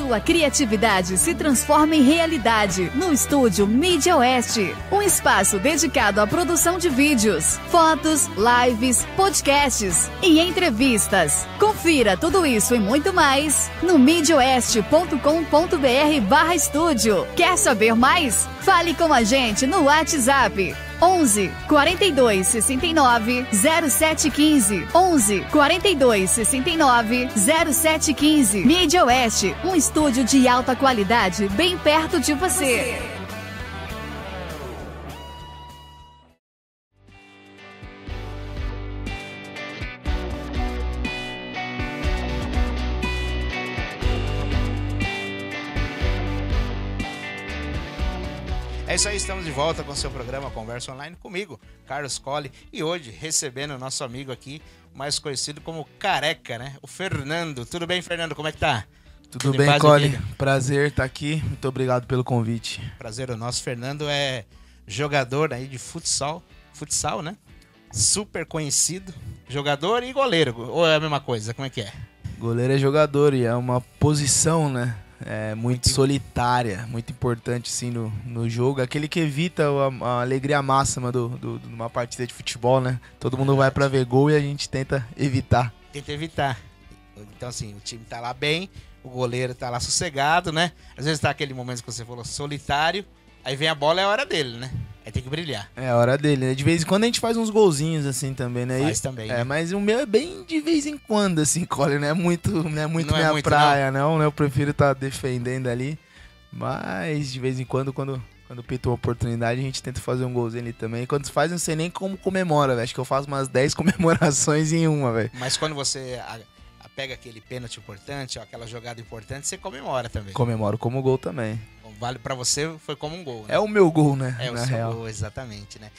sua criatividade se transforma em realidade no estúdio Mídia Oeste. Um espaço dedicado à produção de vídeos, fotos, lives, podcasts e entrevistas. Confira tudo isso e muito mais no midioeste.com.br/estúdio. Quer saber mais? Fale com a gente no WhatsApp 11 42 69 0715. 11 42 69 0715. Mídia Oeste, um estúdio de alta qualidade bem perto de você. É isso aí, estamos de volta com o seu programa Conversa Online comigo, Carlos Colli, e hoje recebendo o nosso amigo aqui, mais conhecido como Careca, né? O Fernando. Tudo bem, Fernando? Como é que tá? Tudo bem, Colli? Prazer estar aqui. Muito obrigado pelo convite. Prazer o nosso. Fernando é jogador aí de futsal, né? Super conhecido, jogador e goleiro. Ou é a mesma coisa? Como é que é? Goleiro é jogador e é uma posição, né? É muito solitária, muito importante assim no jogo. Aquele que evita a alegria máxima de uma partida de futebol, né? Todo mundo vai pra ver gol e a gente tenta evitar. Tenta evitar. Então assim, o time tá lá bem, o goleiro tá lá sossegado, né? Às vezes tá aquele momento que você falou solitário, aí vem a bola, é a hora dele, né? Aí tem que brilhar. É a hora dele, né? De vez em quando a gente faz uns golzinhos assim também, né? Faz também, né? Mas o meu é bem de vez em quando, assim, Colli. Não é muito minha praia, não, né? Eu prefiro estar defendendo ali. Mas de vez em quando pinta uma oportunidade, a gente tenta fazer um golzinho ali também. E quando faz, não sei nem como comemora, velho. Acho que eu faço umas 10 comemorações em uma, velho. Mas quando você pega aquele pênalti importante, ou aquela jogada importante, você comemora também. Comemoro como gol também. Vale pra você, foi como um gol, né? É o meu gol, né? É o seu gol, exatamente, né?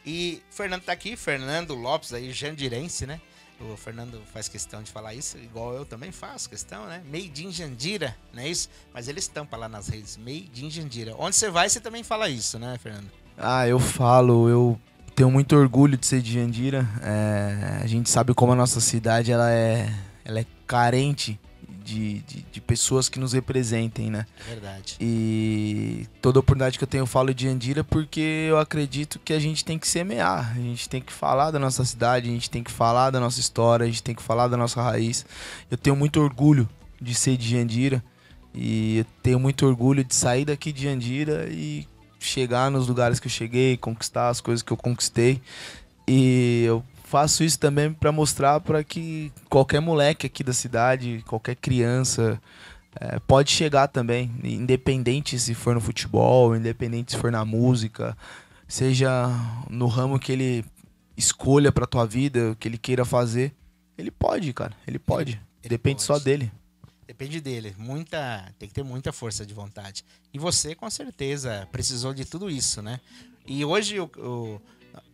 E o Fernando tá aqui, Fernando Lopes, aí, jandirense, né? O Fernando faz questão de falar isso, igual eu também faço questão, né? Made in Jandira, não é isso? Mas ele estampa lá nas redes, Made in Jandira. Onde você vai, você também fala isso, né, Fernando? Ah, eu tenho muito orgulho de ser de Jandira. A gente sabe como a nossa cidade, ela é carente de pessoas que nos representem, né? É verdade. E toda oportunidade que eu tenho eu falo de Jandira porque eu acredito que a gente tem que semear, a gente tem que falar da nossa cidade, a gente tem que falar da nossa história, a gente tem que falar da nossa raiz. Eu tenho muito orgulho de ser de Jandira e eu tenho muito orgulho de sair daqui de Jandira e chegar nos lugares que eu cheguei, conquistar as coisas que eu conquistei. E eu faço isso também para mostrar para que qualquer moleque aqui da cidade, qualquer criança, pode chegar também, independente se for no futebol, independente se for na música, seja no ramo que ele escolha para tua vida, o que ele queira fazer, ele pode, cara, ele pode. Depende só dele. Depende dele, tem que ter muita força de vontade. E você, com certeza, precisou de tudo isso, né? E hoje o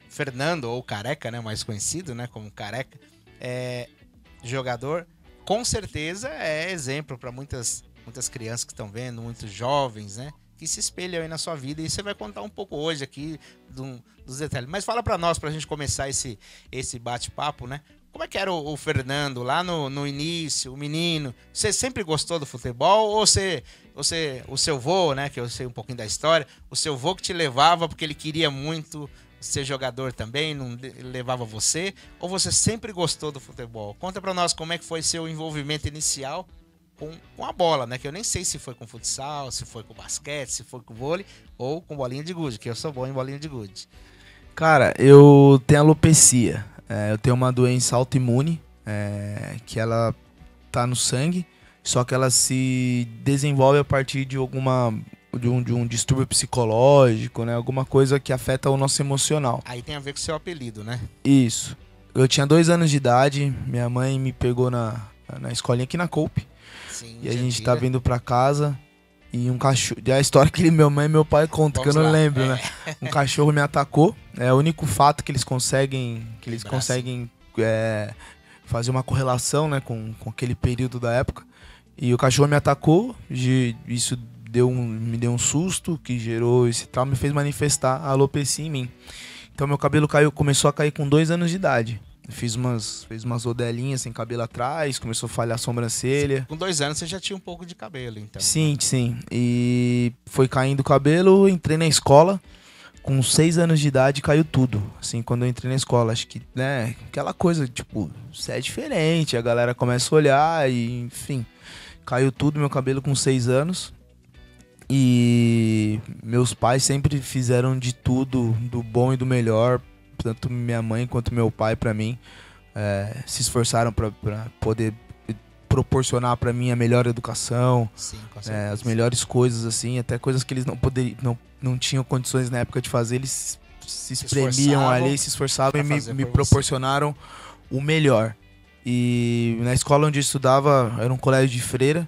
Fernando, ou Careca, né, mais conhecido, né, como Careca, jogador, com certeza é exemplo para muitas crianças que estão vendo, muitos jovens, né, que se espelham aí na sua vida, e você vai contar um pouco hoje aqui dos detalhes. Mas fala para nós, para a gente começar esse bate-papo, né, como é que era o Fernando lá no início, o menino? Você sempre gostou do futebol ou o seu vô, né, que eu sei um pouquinho da história, o seu vô que te levava porque ele queria muito ser jogador também, não levava você? Ou você sempre gostou do futebol? Conta pra nós como é que foi seu envolvimento inicial com a bola, né? Que eu nem sei se foi com futsal, se foi com basquete, se foi com vôlei ou com bolinha de gude, que eu sou bom em bolinha de gude. Cara, eu tenho alopecia. Eu tenho uma doença autoimune, que ela tá no sangue, só que ela se desenvolve a partir de um distúrbio psicológico, né? Alguma coisa que afeta o nosso emocional. Aí tem a ver com o seu apelido, né? Isso. Eu tinha 2 anos de idade, minha mãe me pegou na escolinha aqui na Coupe. Sim, e a gente tá vindo pra casa e um cachorro... É a história que minha mãe e meu pai contam, que eu não lembro, né? Um cachorro me atacou. É o único fato que eles conseguem fazer uma correlação, né, com aquele período da época. E o cachorro me atacou, isso me deu um susto que gerou esse trauma e fez manifestar a alopecia em mim. Então meu cabelo começou a cair com 2 anos de idade. Fiz umas rodelinhas sem cabelo atrás, começou a falhar a sobrancelha. Com 2 anos você já tinha um pouco de cabelo, então. Sim, sim. E foi caindo o cabelo, entrei na escola. Com 6 anos de idade caiu tudo. Assim, quando eu entrei na escola, acho que, né, aquela coisa, tipo, você é diferente, a galera começa a olhar e, enfim, caiu tudo, meu cabelo com 6 anos. E meus pais sempre fizeram de tudo, do bom e do melhor, tanto minha mãe quanto meu pai pra mim. Se esforçaram pra poder proporcionar pra mim a melhor educação. Sim, com certeza. As melhores coisas, assim, até coisas que eles não tinham condições na época de fazer, eles se espremiam ali, se esforçavam e me proporcionaram o melhor. E na escola onde eu estudava, era um colégio de freira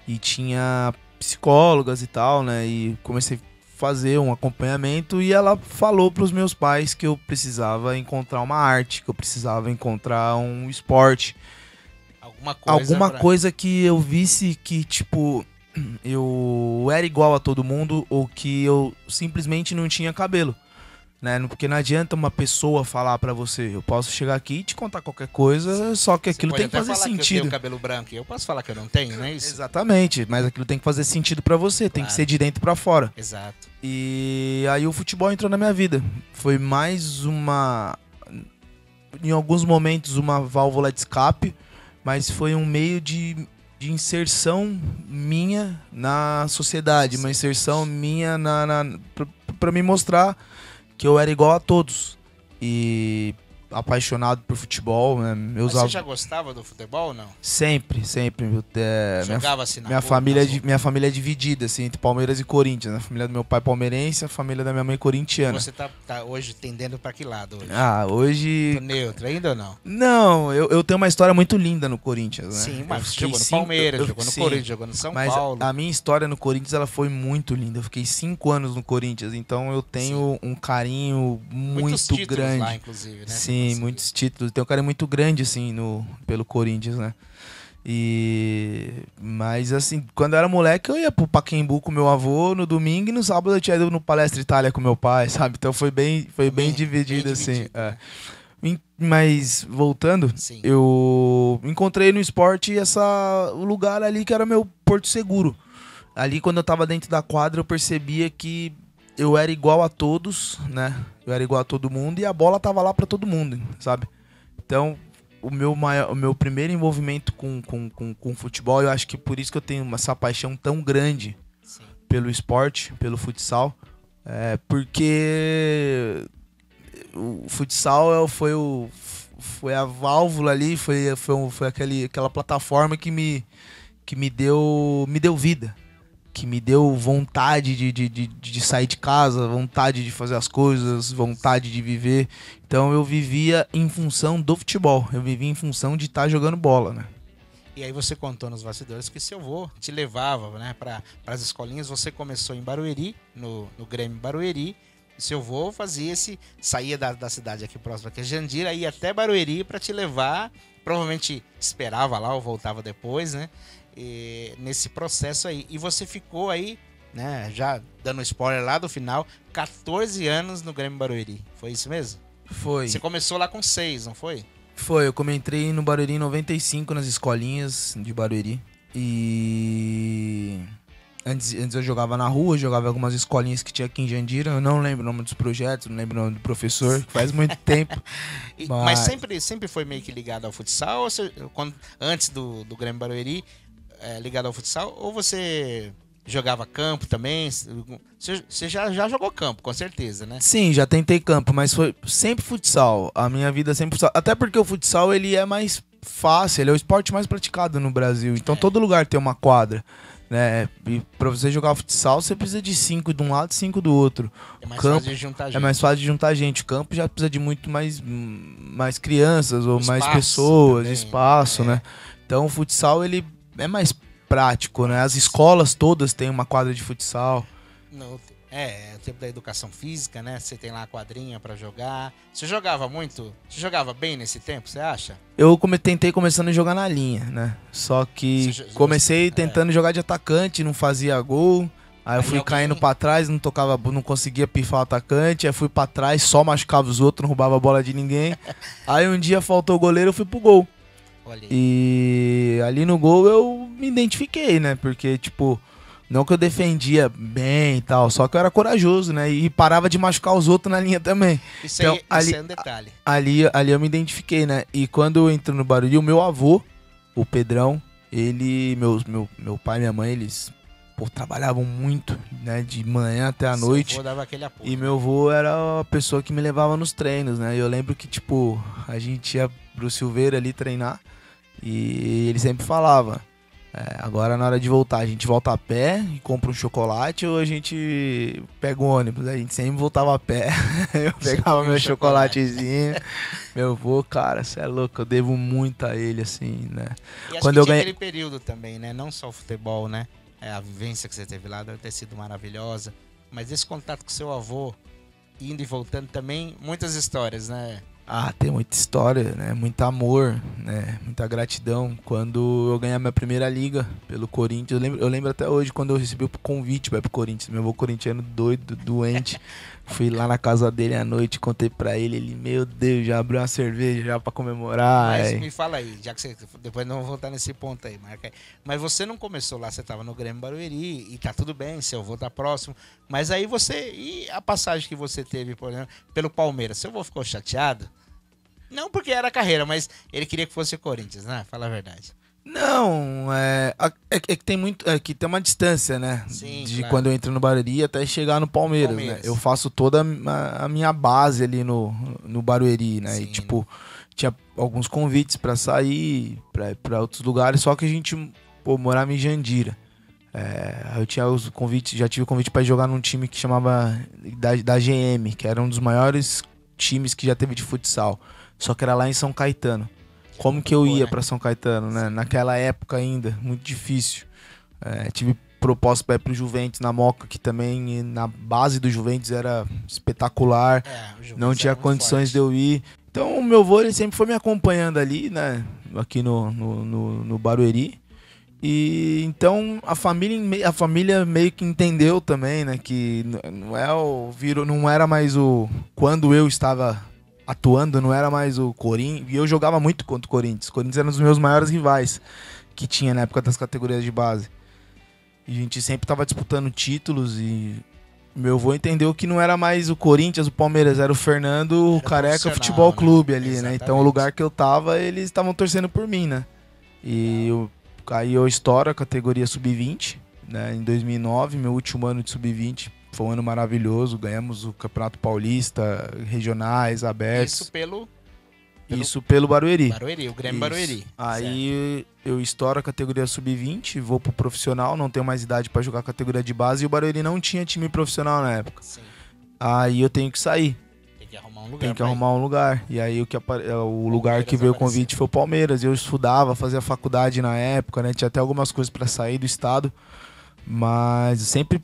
e tinha psicólogas e tal, né? E comecei a fazer um acompanhamento e ela falou pros meus pais que eu precisava encontrar uma arte, que eu precisava encontrar um esporte. Alguma coisa que eu visse que, tipo, eu era igual a todo mundo ou que eu simplesmente não tinha cabelo, né? Porque não adianta uma pessoa falar pra você, eu posso chegar aqui e te contar qualquer coisa, só que aquilo tem que fazer sentido. Que eu tenho cabelo branco, eu posso falar que eu não tenho, não é isso? Exatamente, mas aquilo tem que fazer sentido pra você, tem que ser de dentro pra fora. Exato. E aí o futebol entrou na minha vida. Foi mais em alguns momentos, uma válvula de escape, mas foi um meio de inserção minha na sociedade, uma inserção minha pra me mostrar que eu era igual a todos. E apaixonado por futebol, né? Mas você já gostava do futebol ou não? Sempre. Jogava assim na minha família é dividida assim, entre Palmeiras e Corinthians, né? A família do meu pai palmeirense, a família da minha mãe corintiana. Você tá hoje tendendo pra que lado hoje? Hoje... Tô neutro ainda ou não? Não, eu tenho uma história muito linda no Corinthians, né? Sim, mas jogou no Palmeiras, jogou no Corinthians, jogou no São Paulo. A minha história no Corinthians, ela foi muito linda. Eu fiquei 5 anos no Corinthians, então eu tenho um carinho muito grande. Lá, inclusive, né? Sim, muitos títulos. Tem um carinho muito grande, assim, pelo Corinthians, né? Mas, assim, quando eu era moleque, eu ia pro Pacaembu com meu avô no domingo e no sábado eu tinha ido no Palestra Itália com meu pai, sabe? Então foi bem dividido, assim. Né? Mas, voltando, sim, eu encontrei no esporte o lugar ali que era meu porto seguro. Ali, quando eu tava dentro da quadra, eu percebia que eu era igual a todos, né? Eu era igual a todo mundo e a bola tava lá pra todo mundo, sabe? Então, o meu primeiro envolvimento com futebol, eu acho que por isso que eu tenho essa paixão tão grande, sim, pelo esporte, pelo futsal, porque o futsal foi a válvula ali, foi aquela plataforma que me deu vida, que me deu vontade de sair de casa, vontade de fazer as coisas, vontade de viver. Então eu vivia em função do futebol, eu vivia em função de estar jogando bola, né? E aí você contou nos bastidores que seu avô te levava, né, para as escolinhas. Você começou em Barueri, no Grêmio Barueri. Seu avô saía da cidade aqui próxima, que é Jandira, ia até Barueri para te levar. Provavelmente esperava lá ou voltava depois, né? Nesse processo aí. E você ficou aí, né, já dando spoiler lá do final, 14 anos no Grêmio Barueri. Foi isso mesmo? Foi. Você começou lá com 6, não foi? Foi, eu entrei no Barueri em 95, nas escolinhas de Barueri. E antes eu jogava na rua, jogava em algumas escolinhas que tinha aqui em Jandira. Eu não lembro o nome dos projetos, não lembro o nome do professor, faz muito tempo. Mas sempre foi meio que ligado ao futsal? Ou você, antes do Grêmio Barueri, ligado ao futsal, ou você jogava campo também? Você já jogou campo, com certeza, né? Sim, já tentei campo, mas foi sempre futsal. A minha vida sempre futsal. Até porque o futsal, ele é mais fácil, ele é o esporte mais praticado no Brasil. Então todo lugar tem uma quadra, né? E pra você jogar futsal, você precisa de 5 de um lado e 5 do outro. É mais fácil de juntar gente. É mais fácil de juntar gente. O campo já precisa de muito mais crianças ou mais pessoas, também, espaço, né? Então o futsal, ele é mais prático, né? As escolas todas têm uma quadra de futsal. O tempo da educação física, né? Você tem lá a quadrinha pra jogar. Você jogava muito? Você jogava bem nesse tempo, você acha? Eu tentei começando a jogar na linha, né? Só que comecei tentando jogar de atacante, não fazia gol. Aí eu fui caindo pra trás, não conseguia pifar o atacante. Aí fui pra trás, só machucava os outros, não roubava a bola de ninguém. Aí um dia faltou o goleiro, eu fui pro gol. E ali no gol eu me identifiquei, né? Porque, tipo, não que eu defendia bem e tal, só que eu era corajoso, né? E parava de machucar os outros na linha também. Isso então, aí, isso é um detalhe. Ali eu me identifiquei, né? E quando eu entro no Barueri, o meu avô, o Pedrão, meu pai e minha mãe, eles trabalhavam muito, né? De manhã até a noite. Seu avô dava aquele apoio. E meu avô era a pessoa que me levava nos treinos, né? E eu lembro que, tipo, a gente ia pro Silveira ali treinar e ele sempre falava: agora na hora de voltar, a gente volta a pé e compra um chocolate ou a gente pega o ônibus. A gente sempre voltava a pé. Eu pegava meu chocolatezinho. Meu avô, cara, você é louco, eu devo muito a ele, assim, né? E acho Quando que eu tinha ganhei... aquele período também, né? Não só o futebol, né? A vivência que você teve lá deve ter sido maravilhosa. Mas esse contato com seu avô, indo e voltando também, muitas histórias, né? Ah, tem muita história, né? Muito amor, né? Muita gratidão. Quando eu ganhei a minha primeira liga pelo Corinthians, eu lembro até hoje quando eu recebi o convite para ir pro Corinthians. Meu avô corintiano doido, doente. Fui lá na casa dele à noite, contei pra ele, meu Deus, já abriu uma cerveja já pra comemorar. Mas me fala aí, já que você, depois não vou voltar nesse ponto aí, marca aí. Mas você não começou lá, você tava no Grêmio Barueri e tá tudo bem, seu avô tá próximo. Mas aí e a passagem que você teve, por exemplo, pelo Palmeiras, seu avô ficou chateado? Não porque era carreira, mas ele queria que fosse o Corinthians, né? Fala a verdade. Não, que tem muito, que tem uma distância, né? Sim, de claro. quando eu entro no Barueri até chegar no Palmeiras, né? Eu faço toda a minha base ali no Barueri, né? Sim, e tipo, tinha alguns convites pra sair pra outros lugares, só que a gente, morava em Jandira. Eu tinha os convites, já tive o convite pra jogar num time que chamava da GM, que era um dos maiores times que já teve de futsal. Só que era lá em São Caetano. Como que eu ia pra São Caetano, né? Naquela época ainda, muito difícil. Tive proposta pra ir pro Juventus na Moca, que também na base do Juventus era espetacular. Não tinha condições de eu ir. Então o meu avô, ele sempre foi me acompanhando ali, né? Aqui no Barueri. E então a família meio que entendeu também, né? Que não era mais o... Quando eu estava atuando, não era mais o Corinthians. E eu jogava muito contra o Corinthians. O Corinthians era um dos meus maiores rivais que tinha na época das categorias de base. E a gente sempre tava disputando títulos e meu avô entendeu que não era mais o Corinthians, o Palmeiras, era o Fernando, o Careca Futebol Clube ali, Exatamente. Né? Então o lugar que eu tava, eles estavam torcendo por mim, né? E aí eu estouro a categoria Sub-20, né? Em 2009, meu último ano de Sub-20. Foi um ano maravilhoso, ganhamos o Campeonato Paulista, regionais, abertos. Isso pelo Barueri. O Grêmio Barueri. Aí eu estouro a categoria Sub-20, vou pro profissional, não tenho mais idade pra jogar a categoria de base e o Barueri não tinha time profissional na época. Sim. Aí eu tenho que sair. Tem que arrumar um lugar. E aí o lugar que veio o convite foi o Palmeiras. Eu estudava, fazia faculdade na época, né? Tinha até algumas coisas pra sair do estado, mas eu sempre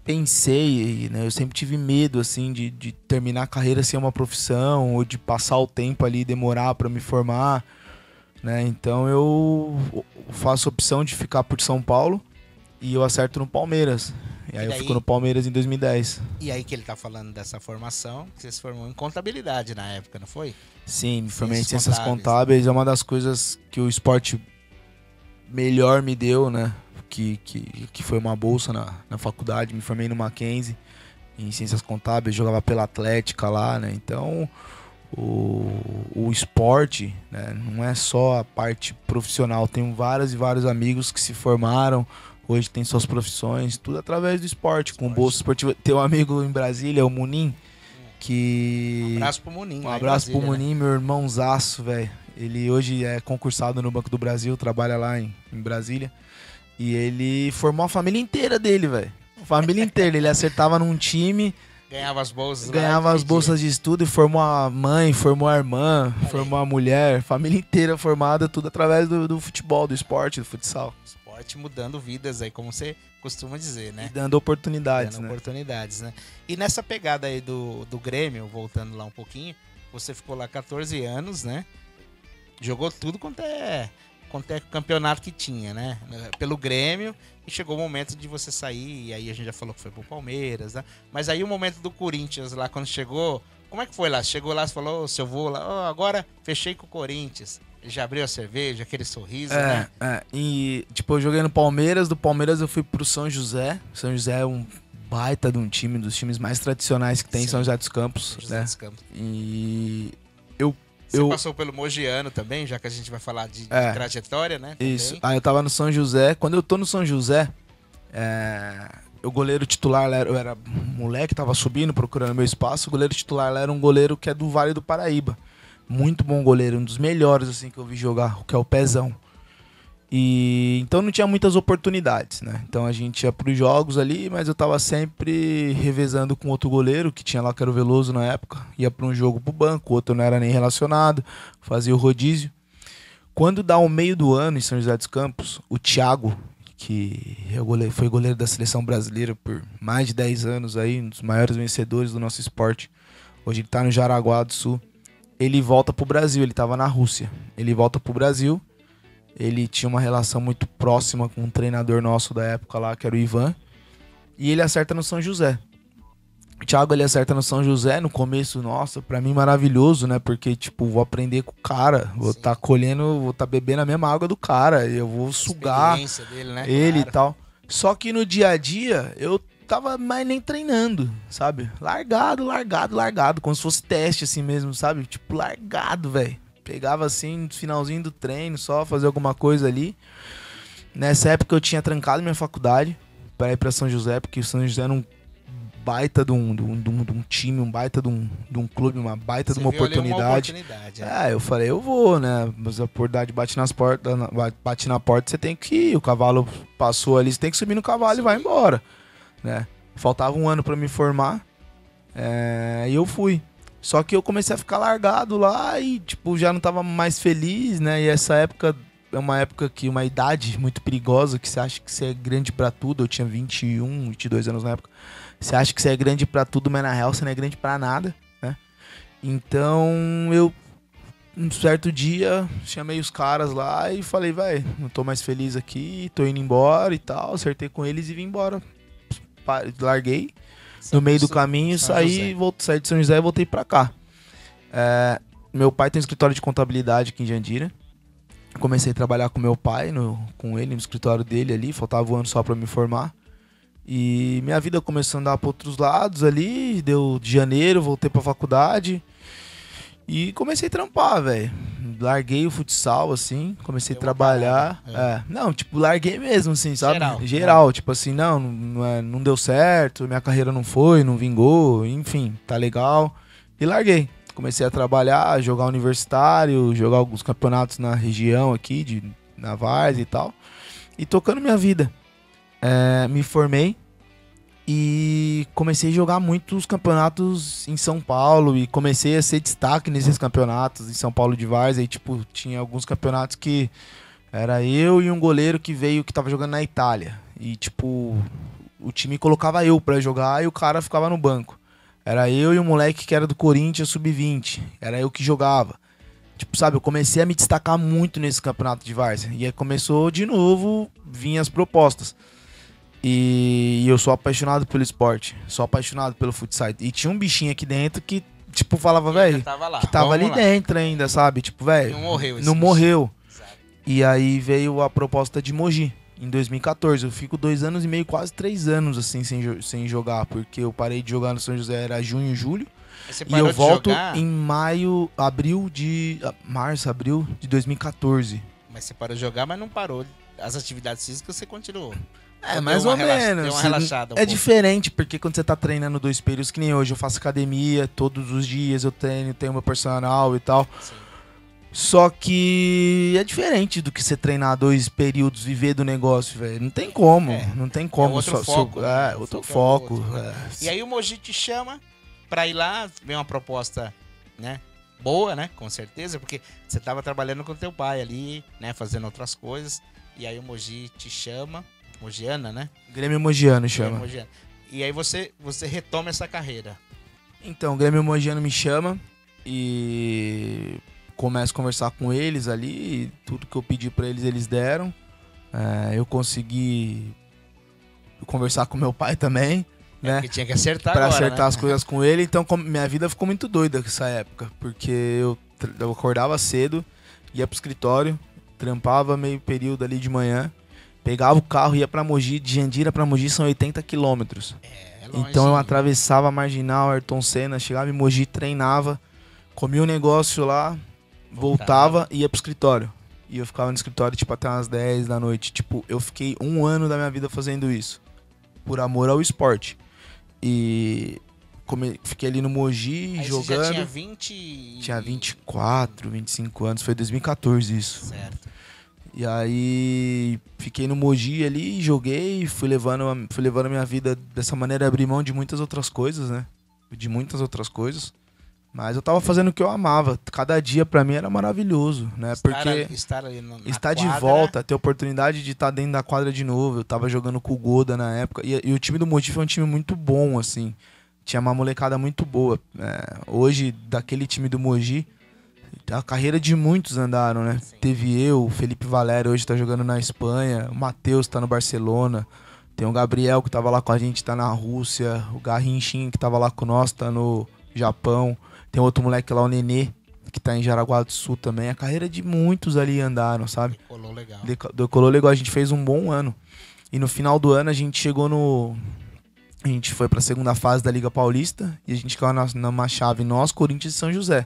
pensei, né? Eu sempre tive medo, assim, de terminar a carreira sem uma profissão ou de passar o tempo ali, demorar pra me formar, né? Então eu faço a opção de ficar por São Paulo e eu acerto no Palmeiras. E aí eu fico no Palmeiras em 2010. E aí que ele tá falando dessa formação, que você se formou em contabilidade na época, não foi? Sim, me formei em ciências contábeis. É uma das coisas que o esporte melhor me deu, né? Que foi uma bolsa na faculdade, me formei no Mackenzie em ciências contábeis, jogava pela Atlética lá, né? Então o esporte, né, não é só a parte profissional, tenho vários e vários amigos que se formaram, hoje tem suas profissões, tudo através do esporte, com bolsa esportiva. Tem um amigo em Brasília, o Munim, que... Um abraço pro Munim. Um abraço pro Munim, meu irmãozaço, velho. Ele hoje é concursado no Banco do Brasil, trabalha lá em Brasília. E ele formou a família inteira dele, velho. A família inteira. Ele acertava num time. Ganhava as bolsas. Ganhava as bolsas de estudo e formou a mãe, formou a irmã, formou a mulher. Família inteira formada, tudo através do futebol, do esporte, do futsal. Esporte mudando vidas aí, como você costuma dizer, né? E dando oportunidades, né? E nessa pegada aí do Grêmio, voltando lá um pouquinho, você ficou lá 14 anos, né? Jogou tudo quanto é quanto é campeonato que tinha, né? Pelo Grêmio, e chegou o momento de você sair, e aí a gente já falou que foi pro Palmeiras, né? Mas aí o momento do Corinthians lá, quando chegou, como é que foi lá? Chegou lá, você falou, seu vô lá, agora fechei com o Corinthians. Ele já abriu a cerveja, aquele sorriso, né? E tipo, eu joguei no Palmeiras, do Palmeiras eu fui pro São José. São José é um baita de um time, dos times mais tradicionais que tem em São José dos Campos. São José dos Campos. E Você passou pelo Mogiano também, já que a gente vai falar de trajetória, né? Também. Isso. Aí eu tava no São José. Quando eu tô no São José, o goleiro titular, eu era moleque, tava subindo, procurando meu espaço. O goleiro titular era um goleiro que é do Vale do Paraíba. Muito bom goleiro, um dos melhores assim que eu vi jogar, que é o Pezão. E então não tinha muitas oportunidades, né? Então a gente ia pros jogos ali, mas eu tava sempre revezando com outro goleiro, que tinha lá, que era o Veloso na época. Ia pra um jogo pro banco, o outro não era nem relacionado, fazia o rodízio. Quando dá o meio do ano em São José dos Campos, o Thiago, que foi goleiro da seleção brasileira por mais de 10 anos aí, um dos maiores vencedores do nosso esporte. Hoje ele tá no Jaraguá do Sul. Ele volta pro Brasil, ele tava na Rússia. Ele volta pro Brasil. Ele tinha uma relação muito próxima com um treinador nosso da época lá, que era o Ivan. E ele acerta no São José. O Thiago, ele acerta no São José. No começo, nossa, pra mim maravilhoso, né? Porque, tipo, vou aprender com o cara. Vou estar colhendo, vou estar bebendo a mesma água do cara. Eu vou sugar dele, né? ele e tal. Só que no dia a dia, eu tava mais nem treinando, sabe? Largado. Como se fosse teste assim mesmo, sabe? Tipo, largado, velho. Pegava assim, no finalzinho do treino, só fazer alguma coisa ali. Nessa época eu tinha trancado minha faculdade pra ir pra São José, porque o São José era um baita de um time, um baita de um clube, uma baita de uma oportunidade. Eu falei, eu vou, né? Mas a oportunidade bate na porta, você tem que ir. O cavalo passou ali, você tem que subir no cavalo e vai embora, né? Faltava um ano pra me formar, e eu fui. Só que eu comecei a ficar largado lá e, tipo, já não tava mais feliz, né? E essa época é uma época que, uma idade muito perigosa, que você acha que você é grande pra tudo. Eu tinha 21, 22 anos na época. Você acha que você é grande pra tudo, mas na real você não é grande pra nada, né? Então, eu, um certo dia, chamei os caras lá e falei, vai, não tô mais feliz aqui, tô indo embora e tal. Acertei com eles e vim embora. Larguei. No meio do caminho, saí de São José e voltei pra cá. Meu pai tem um escritório de contabilidade aqui em Jandira. Comecei a trabalhar com meu pai, com ele no escritório dele ali. Faltava um ano só pra me formar. E minha vida começou a andar pra outros lados ali. Deu de janeiro, voltei pra faculdade. E comecei a trampar, velho. Larguei o futsal, assim. Comecei a trabalhar. Não, tipo, larguei mesmo, assim, sabe? Geral. Tipo assim, não deu certo. Minha carreira não vingou. Enfim, tá legal. E larguei. Comecei a trabalhar, jogar universitário, jogar alguns campeonatos na região aqui, na Várzea e tal. E tocando minha vida. Me formei. E comecei a jogar muitos campeonatos em São Paulo e comecei a ser destaque nesses campeonatos em São Paulo de Várzea. E, tipo, tinha alguns campeonatos que era eu e um goleiro que tava jogando na Itália. E, tipo, o time colocava eu pra jogar e o cara ficava no banco. Era eu e um moleque que era do Corinthians Sub-20. Era eu que jogava. Tipo, sabe, eu comecei a me destacar muito nesse campeonato de Várzea. E aí começou de novo, vinham as propostas. E eu sou apaixonado pelo esporte, sou apaixonado pelo futsal. E tinha um bichinho aqui dentro que, tipo, falava, velho, que tava ali dentro ainda, sabe? Tipo, velho, não morreu. E aí veio a proposta de Mogi, em 2014. Eu fico 2 anos e meio, quase 3 anos, assim, sem jogar. Porque eu parei de jogar no São José, era junho, julho. E eu volto em abril de 2014. Mas você parou de jogar, mas não parou. As atividades físicas você continuou. Mais ou menos. Deu uma relaxada. É diferente, porque quando você tá treinando 2 períodos, que nem hoje, eu faço academia, todos os dias eu treino, tenho meu personal e tal. Sim. Só que é diferente do que você treinar 2 períodos, viver do negócio, velho. Não tem como, não tem como. É outro foco. Outro foco. E aí o Mogi te chama pra ir lá, vem uma proposta, né? Boa, né? Com certeza, porque você tava trabalhando com teu pai ali, né? Fazendo outras coisas. E aí o Mogi te chama. Mogiana, né? Grêmio Mogiano chama. Mogiano. E aí você retoma essa carreira. Então, o Grêmio Mogiano me chama e começo a conversar com eles ali, tudo que eu pedi pra eles, eles deram. Eu consegui conversar com meu pai também, né? Porque tinha que acertar pra agora, acertar né? as coisas com ele. Então minha vida ficou muito doida nessa época, porque eu acordava cedo, ia pro escritório, trampava meio período ali de manhã, pegava o carro, ia pra Mogi. De Jandira pra Mogi são 80 quilômetros. É longe. Então eu atravessava a Marginal, Ayrton Senna, chegava em Mogi, treinava, comia um negócio lá, voltava e ia pro escritório. E eu ficava no escritório, tipo, até umas 10 da noite. Tipo, eu fiquei 1 ano da minha vida fazendo isso. Por amor ao esporte. E fiquei ali no Mogi, Aí jogando. Você já tinha 20... Tinha 24, 25 anos. Foi 2014 isso. Certo. E aí fiquei no Mogi ali, joguei, fui levando a minha vida dessa maneira, abri mão de muitas outras coisas, né? De muitas outras coisas. Mas eu tava fazendo o que eu amava. Cada dia pra mim era maravilhoso, né? Porque estar ali na estar de quadra, volta, ter a oportunidade de estar dentro da quadra de novo. Eu tava jogando com o Goda na época. E o time do Mogi foi um time muito bom, assim. Tinha uma molecada muito boa. Hoje, daquele time do Mogi, a carreira de muitos andaram, né? Sim. Teve eu, o Felipe Valério, hoje tá jogando na Espanha. O Matheus tá no Barcelona. Tem o Gabriel, que tava lá com a gente, tá na Rússia. O Garrinchinho, que tava lá com nós, tá no Japão. Tem outro moleque lá, o Nenê, que tá em Jaraguá do Sul também. A carreira de muitos ali andaram, sabe? Decolou legal. Decolou legal. A gente fez um bom ano. E no final do ano a gente chegou no... A gente foi pra segunda fase da Liga Paulista. E a gente ficava numa chave nós, Corinthians e São José.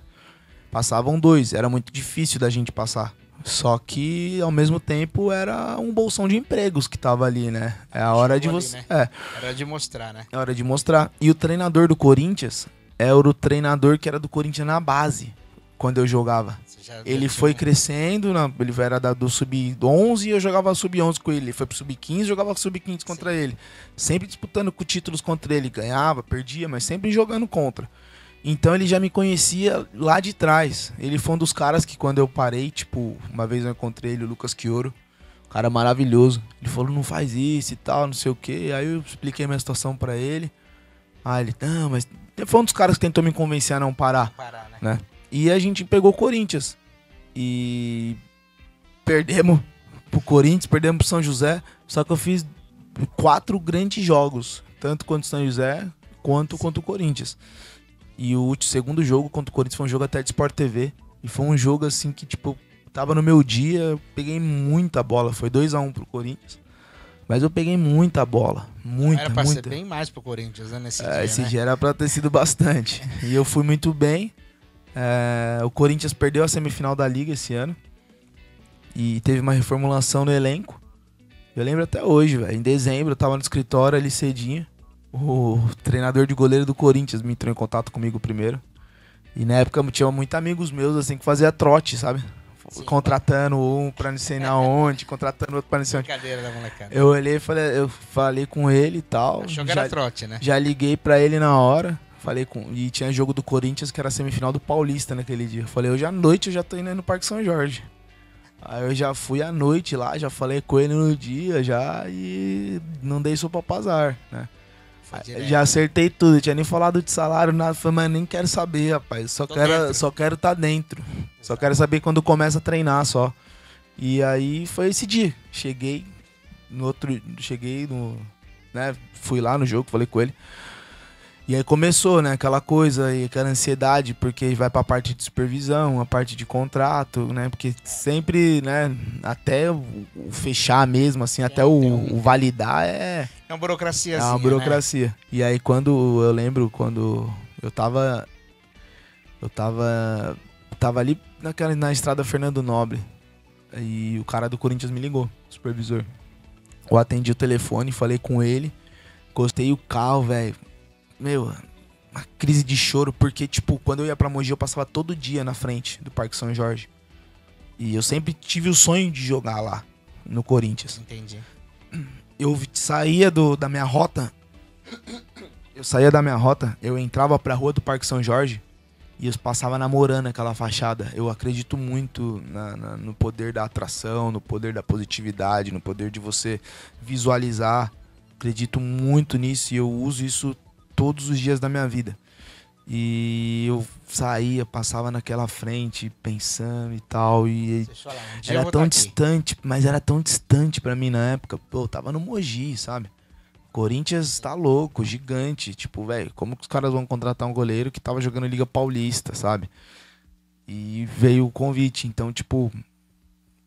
Passavam 2. Era muito difícil da gente passar. Só que, ao mesmo tempo, era um bolsão de empregos que tava ali, né? É a hora de você... né? É. Era de mostrar, né? É hora de mostrar. E o treinador do Corinthians era o treinador que era do Corinthians na base, quando eu jogava. Ele foi crescendo, ele era do Sub-11 e eu jogava Sub-11 com ele. Ele foi pro Sub-15 e jogava Sub-15 contra ele. Sempre disputando com títulos contra ele. Ganhava, perdia, mas sempre jogando contra. Então ele já me conhecia lá de trás. Ele foi um dos caras que quando eu parei, tipo, uma vez eu encontrei ele, o Lucas Chioro, um cara maravilhoso. Ele falou, não faz isso e tal, não sei o quê. Aí eu expliquei minha situação pra ele. Aí ele, não, mas... Foi um dos caras que tentou me convencer a não parar, né? E a gente pegou o Corinthians. E perdemos pro Corinthians, perdemos pro São José. Só que eu fiz 4 grandes jogos, tanto contra o São José quanto contra o Corinthians. E o segundo jogo contra o Corinthians foi um jogo até de Sport TV. E foi um jogo assim que, tipo, tava no meu dia, eu peguei muita bola. Foi 2-1 pro Corinthians. Mas eu peguei muita bola. Muita, era pra muita. ser bem mais pro Corinthians, né? Nesse dia, esse né? dia era pra ter sido bastante. E eu fui muito bem. O Corinthians perdeu a semifinal da Liga esse ano. E teve uma reformulação no elenco. Eu lembro até hoje, velho. Em dezembro eu tava no escritório ali cedinho. O treinador de goleiro do Corinthians me entrou em contato comigo primeiro. E na época tinha muitos amigos meus assim que fazia trote, sabe? Sim, contratando um pra não sei na onde, contratando outro pra não sei onde. Brincadeira da molecada. Eu olhei e falei com ele e tal. Achou que era trote, né? Já liguei pra ele na hora. E tinha jogo do Corinthians que era a semifinal do Paulista naquele dia. Eu falei, hoje à noite eu já tô indo aí no Parque São Jorge. Aí eu já fui à noite lá, já falei com ele no dia já e não dei sopa pra azar, né? Já acertei tudo, eu tinha nem falado de salário, nada. Falei, mas nem quero saber, rapaz. Só quero tá dentro. Só quero saber quando começa a treinar só. E aí foi esse dia. Cheguei no. Né, fui lá no jogo, falei com ele. E aí começou, né, aquela coisa e aquela ansiedade, porque vai pra parte de supervisão, a parte de contrato, né, porque sempre, né, até o fechar mesmo, assim, até o validar é uma burocracia, é uma burocracia. Né? E aí eu lembro quando eu tava ali na estrada Fernando Nobre, e o cara do Corinthians me ligou, o supervisor. Eu atendi o telefone, falei com ele, encostei o carro, velho. Meu, uma crise de choro, porque, tipo, quando eu ia pra Mogi, eu passava todo dia na frente do Parque São Jorge. E eu sempre tive o sonho de jogar lá, no Corinthians. Entendi. Eu saía da minha rota, eu entrava pra rua do Parque São Jorge e eu passava namorando aquela fachada. Eu acredito muito no poder da atração, no poder da positividade, no poder de você visualizar. Acredito muito nisso e eu uso isso todos os dias da minha vida. E eu saía, passava naquela frente, pensando e tal. E Você fala, um dia eu era vou tão tá aqui. distante, mas era tão distante pra mim na época. Pô, eu tava no Mogi, sabe? Corinthians tá louco, gigante. Tipo, velho, como que os caras vão contratar um goleiro que tava jogando Liga Paulista, sabe? E veio o convite. Então, tipo,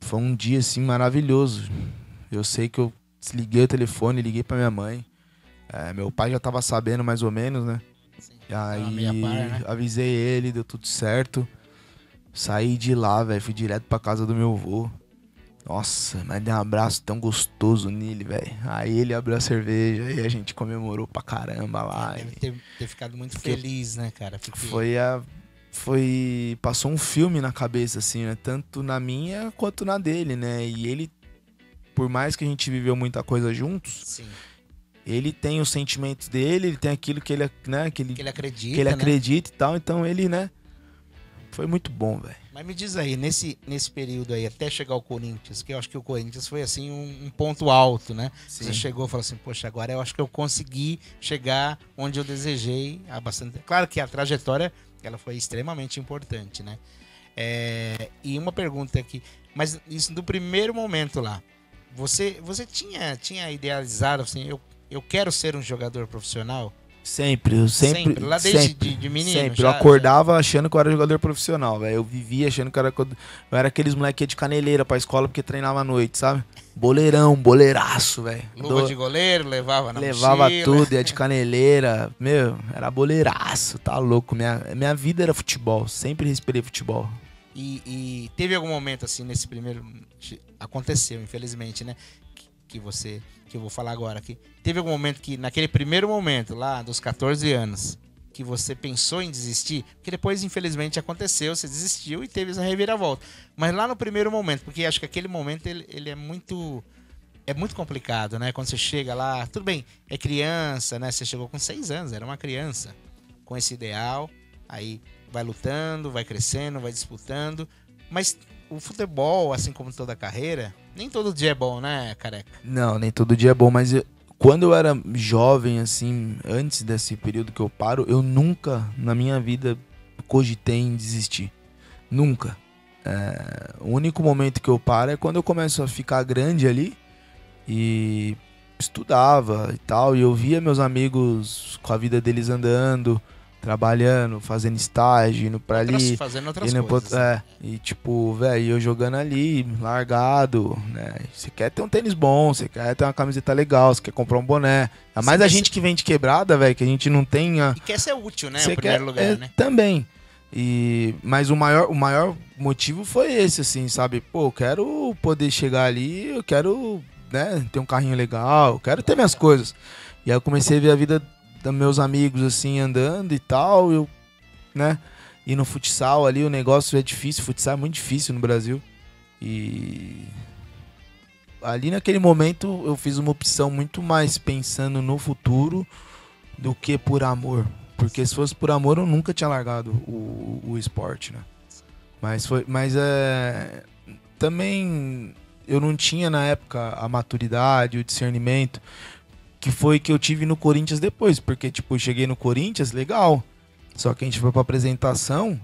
foi um dia, assim, maravilhoso. Eu sei que eu desliguei o telefone, liguei pra minha mãe. Meu pai já tava sabendo mais ou menos, né? Sim. E aí, meia par, né? avisei ele, deu tudo certo. Saí de lá, velho, fui direto pra casa do meu avô. Nossa, mas dei um abraço tão gostoso nele, velho. Aí ele abriu a cerveja e a gente comemorou pra caramba lá. Deve ter ficado muito feliz, né, cara? Porque... Passou um filme na cabeça, assim, né? Tanto na minha quanto na dele, né? E ele, por mais que a gente viveu muita coisa juntos, Sim. ele tem os sentimentos dele, ele tem aquilo que ele, né? Que ele acredita, que ele né? acredita e tal. Então ele, né? Foi muito bom, velho. Mas me diz aí, nesse período aí, até chegar ao Corinthians, que eu acho que o Corinthians foi, assim, um ponto alto, né? Sim. Você chegou e falou assim, poxa, agora eu acho que eu consegui chegar onde eu desejei há bastante tempo. Claro que a trajetória, ela foi extremamente importante, né? E uma pergunta aqui, mas isso do primeiro momento lá, você tinha idealizado, assim, eu quero ser um jogador profissional? Sempre. Lá desde sempre, de menino? Sempre. Eu acordava achando que eu era jogador profissional, velho. Eu vivia achando que eu era aqueles moleque que ia de caneleira pra escola porque treinava à noite, sabe? Boleirão, boleiraço, velho. Luva de goleiro, levava na Levava mochila. tudo, ia de caneleira. Meu, era boleiraço, tá louco. Minha vida era futebol, sempre respirei futebol. E teve algum momento, assim, nesse primeiro... Aconteceu, infelizmente, né? Que eu vou falar agora aqui. Teve algum momento que, naquele primeiro momento, lá dos 14 anos, que você pensou em desistir? Porque depois, infelizmente, aconteceu, você desistiu e teve essa reviravolta. Mas lá no primeiro momento, porque acho que aquele momento, ele é muito complicado, né? Quando você chega lá, tudo bem, é criança, né? Você chegou com 6 anos, era uma criança, com esse ideal, aí vai lutando, vai crescendo, vai disputando, mas o futebol, assim como toda a carreira, nem todo dia é bom, né, Careca? Não, nem todo dia é bom, mas quando eu era jovem, assim, antes desse período que eu paro, eu nunca, na minha vida, cogitei em desistir. Nunca. O único momento que eu paro é quando eu começo a ficar grande ali e estudava e tal, e eu via meus amigos com a vida deles andando, trabalhando, fazendo estágio, indo pra ali. Fazendo outras coisas. E tipo, velho, eu jogando ali, largado, né? Você quer ter um tênis bom, você quer ter uma camiseta legal, você quer comprar um boné. Ainda mais a gente que vem de quebrada, velho, que a gente não tem... E quer ser útil, né? Em primeiro lugar, né? Também. Mas o maior motivo foi esse, assim, sabe? Pô, eu quero poder chegar ali, eu quero, né, ter um carrinho legal, eu quero ter minhas coisas. E aí eu comecei a ver a vida dos meus amigos, assim, andando e tal, eu, né, e no futsal ali o negócio é difícil, futsal é muito difícil no Brasil, e ali naquele momento eu fiz uma opção muito mais pensando no futuro do que por amor, porque se fosse por amor eu nunca tinha largado o esporte, né, mas também eu não tinha na época a maturidade, o discernimento que foi que eu tive no Corinthians depois, porque, tipo, eu cheguei no Corinthians, legal, só que a gente foi pra apresentação,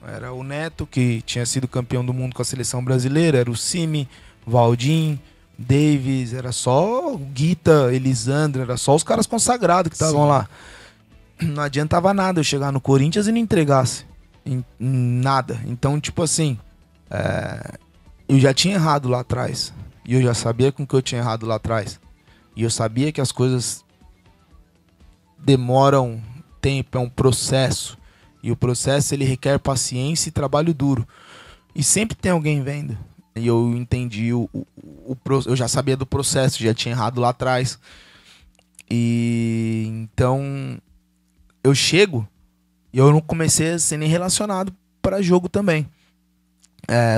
era o Neto, que tinha sido campeão do mundo com a seleção brasileira, era o Cime, Valdim, Davis, era só o Guita, Elisandro, era só os caras consagrados que estavam lá. Não adiantava nada eu chegar no Corinthians e não entregasse nada. Então, tipo assim, eu já tinha errado lá atrás, e eu já sabia com que eu tinha errado lá atrás. E eu sabia que as coisas demoram tempo, é um processo. E o processo ele requer paciência e trabalho duro. E sempre tem alguém vendo. E eu entendi eu já sabia do processo, já tinha errado lá atrás. E então eu chego e eu não comecei a ser nem relacionado para jogo também.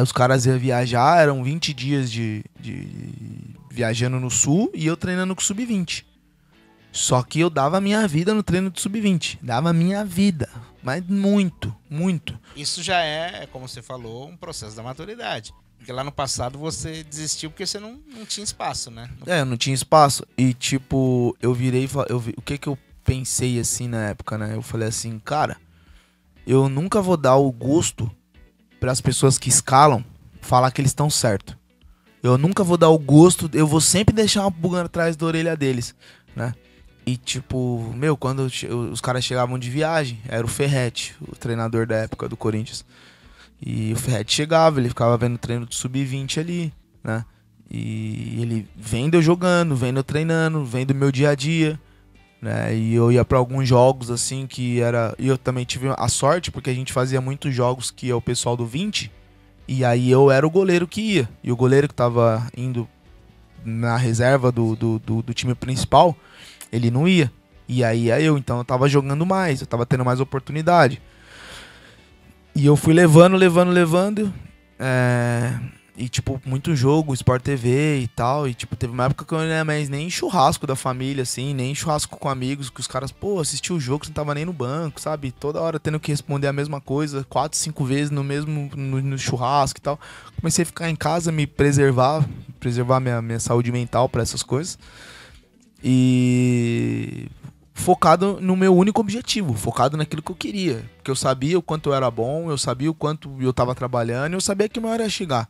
Os caras iam viajar, eram 20 dias de viajando no sul e eu treinando com sub-20. Só que eu dava minha vida no treino do sub-20. Dava minha vida. Mas muito, muito. Isso já é, como você falou, um processo da maturidade. Porque lá no passado você desistiu porque você não tinha espaço, né? Não tinha espaço. E tipo, eu virei e falei, o que eu pensei assim na época, né? Eu falei assim, cara, eu nunca vou dar o gosto para as pessoas que escalam falar que eles estão certo. Eu nunca vou dar o gosto, eu vou sempre deixar uma pulga atrás da orelha deles, né? E tipo, quando os caras chegavam de viagem, era o Ferretti, o treinador da época do Corinthians. E o Ferretti chegava, ele ficava vendo o treino do Sub-20 ali, né? E ele vendo eu jogando, vendo eu treinando, vendo o meu dia a dia, né? E eu ia pra alguns jogos assim que era... E eu também tive a sorte, porque a gente fazia muitos jogos que é o pessoal do 20, e aí eu era o goleiro que ia. E o goleiro que tava indo na reserva do time principal, ele não ia. E aí ia eu, então eu tava jogando mais, eu tava tendo mais oportunidade. E eu fui levando. E tipo, muito jogo, Sport TV e tal. E tipo, teve uma época que eu não ia mais nem churrasco da família, assim, nem churrasco com amigos, que os caras, assistiu o jogo, você não tava nem no banco, sabe? Toda hora tendo que responder a mesma coisa, 4, 5 vezes no churrasco e tal. Comecei a ficar em casa, me preservar minha saúde mental pra essas coisas. E focado no meu único objetivo, focado naquilo que eu queria. Porque eu sabia o quanto eu era bom, eu sabia o quanto eu tava trabalhando, e eu sabia que uma hora ia chegar.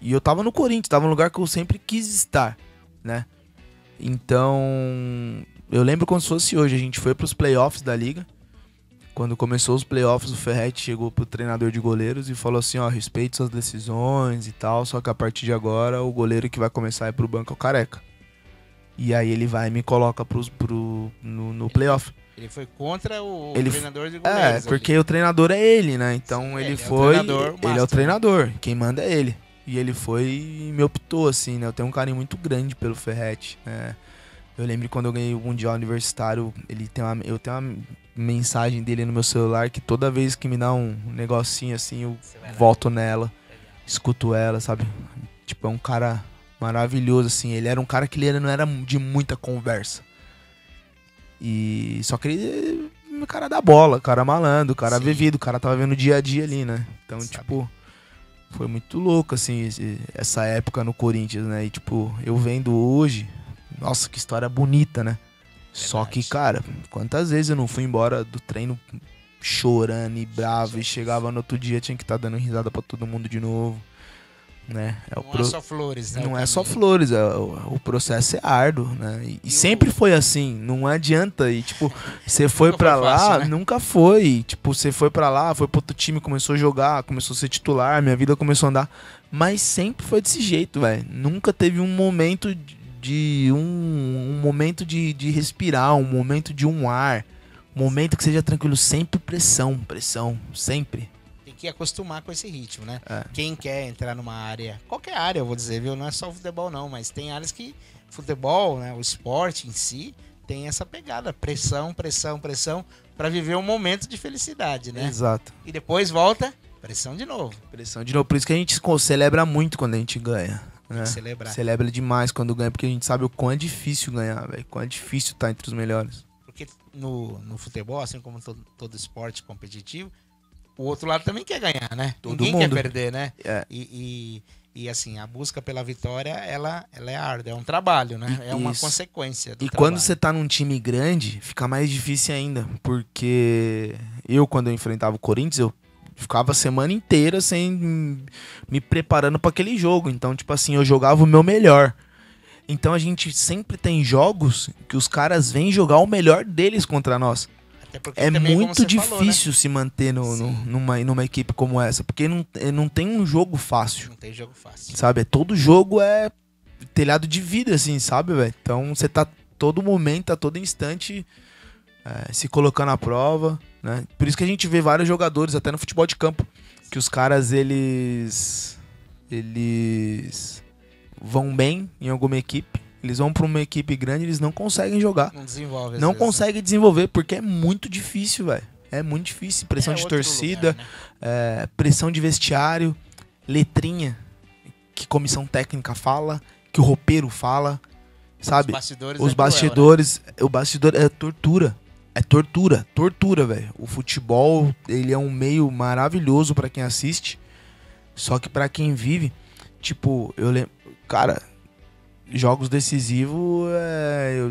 E eu tava no Corinthians, tava no lugar que eu sempre quis estar, né? Então, eu lembro como se fosse hoje, a gente foi pros playoffs da liga. Quando começou os playoffs, o Ferretti chegou pro treinador de goleiros e falou assim, respeite suas decisões e tal, só que a partir de agora, o goleiro que vai começar a ir pro banco é o Careca. E aí ele vai e me coloca no playoff. Ele foi contra o ele, treinador de goleiros. Porque o treinador é ele, né? Então sim, ele é o treinador, quem manda é ele. E ele foi e me optou, assim, né? Eu tenho um carinho muito grande pelo Ferretti, né? Eu lembro quando eu ganhei o Mundial Universitário, eu tenho uma mensagem dele no meu celular que toda vez que me dá um negocinho assim, eu volto nela, escuto ela, sabe? Tipo, é um cara maravilhoso, assim. Ele era um cara que ele não era de muita conversa. E só que ele é um cara da bola, cara malandro, cara vivido, o cara tava vendo o dia a dia ali, né? Então, tipo, foi muito louco, assim, essa época no Corinthians, né? E, tipo, eu vendo hoje, nossa, que história bonita, né? Só que, cara, quantas vezes eu não fui embora do treino chorando e bravo, e chegava no outro dia, tinha que estar dando risada pra todo mundo de novo, né? Não é só flores, né? Não é só flores, o processo é árduo, né? E sempre foi assim, não adianta. E tipo, você foi pra lá, fácil, né? Nunca foi. Tipo, você foi pra lá, foi pro outro time, começou a jogar, começou a ser titular, minha vida começou a andar. Mas sempre foi desse jeito, velho. Nunca teve um momento um momento de respirar, um momento de um ar, um momento que seja tranquilo. Sempre pressão, sempre. Que acostumar com esse ritmo, né? Quem quer entrar numa área, qualquer área, eu vou dizer, viu? Não é só o futebol não, mas tem áreas que futebol, né, o esporte em si, tem essa pegada, pressão para viver um momento de felicidade, né? Exato. E depois volta, pressão de novo. Por isso que a gente celebra muito quando a gente ganha. Tem que celebrar. Celebra demais quando ganha, porque a gente sabe o quão é difícil ganhar, velho. Quão é difícil estar entre os melhores. Porque no futebol, assim como todo esporte competitivo, o outro lado também quer ganhar, né? Ninguém quer perder, né? E assim, a busca pela vitória, ela é árdua, é um trabalho, né? É uma consequência do trabalho. Quando você tá num time grande, fica mais difícil ainda. Porque quando eu enfrentava o Corinthians, eu ficava a semana inteira sem me preparando para aquele jogo. Então, tipo assim, eu jogava o meu melhor. Então a gente sempre tem jogos que os caras vêm jogar o melhor deles contra nós. É muito difícil, né, se manter numa equipe como essa, porque não tem um jogo fácil. Não tem jogo fácil. Sabe? Todo jogo é telhado de vida, assim, sabe, velho? Então você tá todo momento, a todo instante se colocando à prova, né? Por isso que a gente vê vários jogadores, até no futebol de campo, que os caras, eles vão bem em alguma equipe. Eles vão pra uma equipe grande, eles não conseguem jogar. Não desenvolve. Não conseguem desenvolver, porque é muito difícil, velho. É muito difícil. Pressão de torcida, lugar, né? Pressão de vestiário, letrinha que comissão técnica fala, que o roupeiro fala, sabe? Os bastidores, né? O bastidor é tortura. É tortura, velho. O futebol, ele é um meio maravilhoso pra quem assiste, só que pra quem vive, tipo, eu lembro, cara, jogos decisivos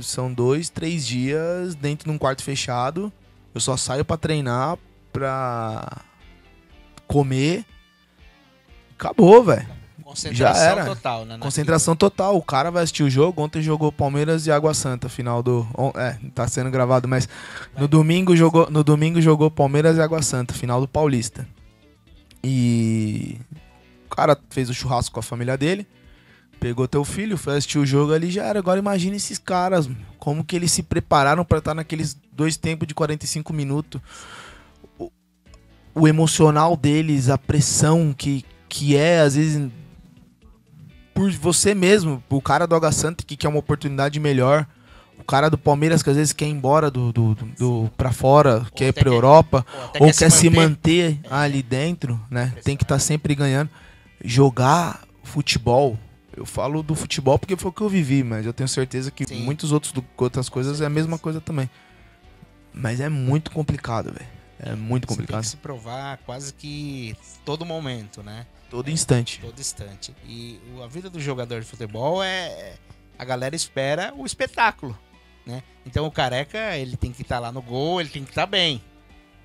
são 2, 3 dias dentro de um quarto fechado. Eu só saio pra treinar pra comer. Acabou, velho. Já era. Total, né? Concentração total. O cara vai assistir o jogo. Ontem jogou Palmeiras e Água Santa, final do... tá sendo gravado, mas no domingo jogou Palmeiras e Água Santa, final do Paulista. E o cara fez o churrasco com a família dele, pegou teu filho, foi assistir o jogo ali, já era. Agora imagina esses caras, como que eles se prepararam pra estar naqueles 2 tempos de 45 minutos. O emocional deles, a pressão que é, às vezes... por você mesmo, o cara do Água Santa que quer uma oportunidade melhor, o cara do Palmeiras que às vezes quer ir embora pra fora, quer ir pra Europa, ou quer se manter ali dentro, né? Tem que estar sempre ganhando. Jogar futebol, eu falo do futebol porque foi o que eu vivi, mas eu tenho certeza que muitos outras coisas é a mesma coisa também. Mas é muito complicado, velho. É muito complicado. Você tem que se provar quase que todo momento, né? Todo instante. Todo instante. E a vida do jogador de futebol a galera espera o espetáculo, né? Então o Careca, ele tem que estar lá no gol, ele tem que estar bem.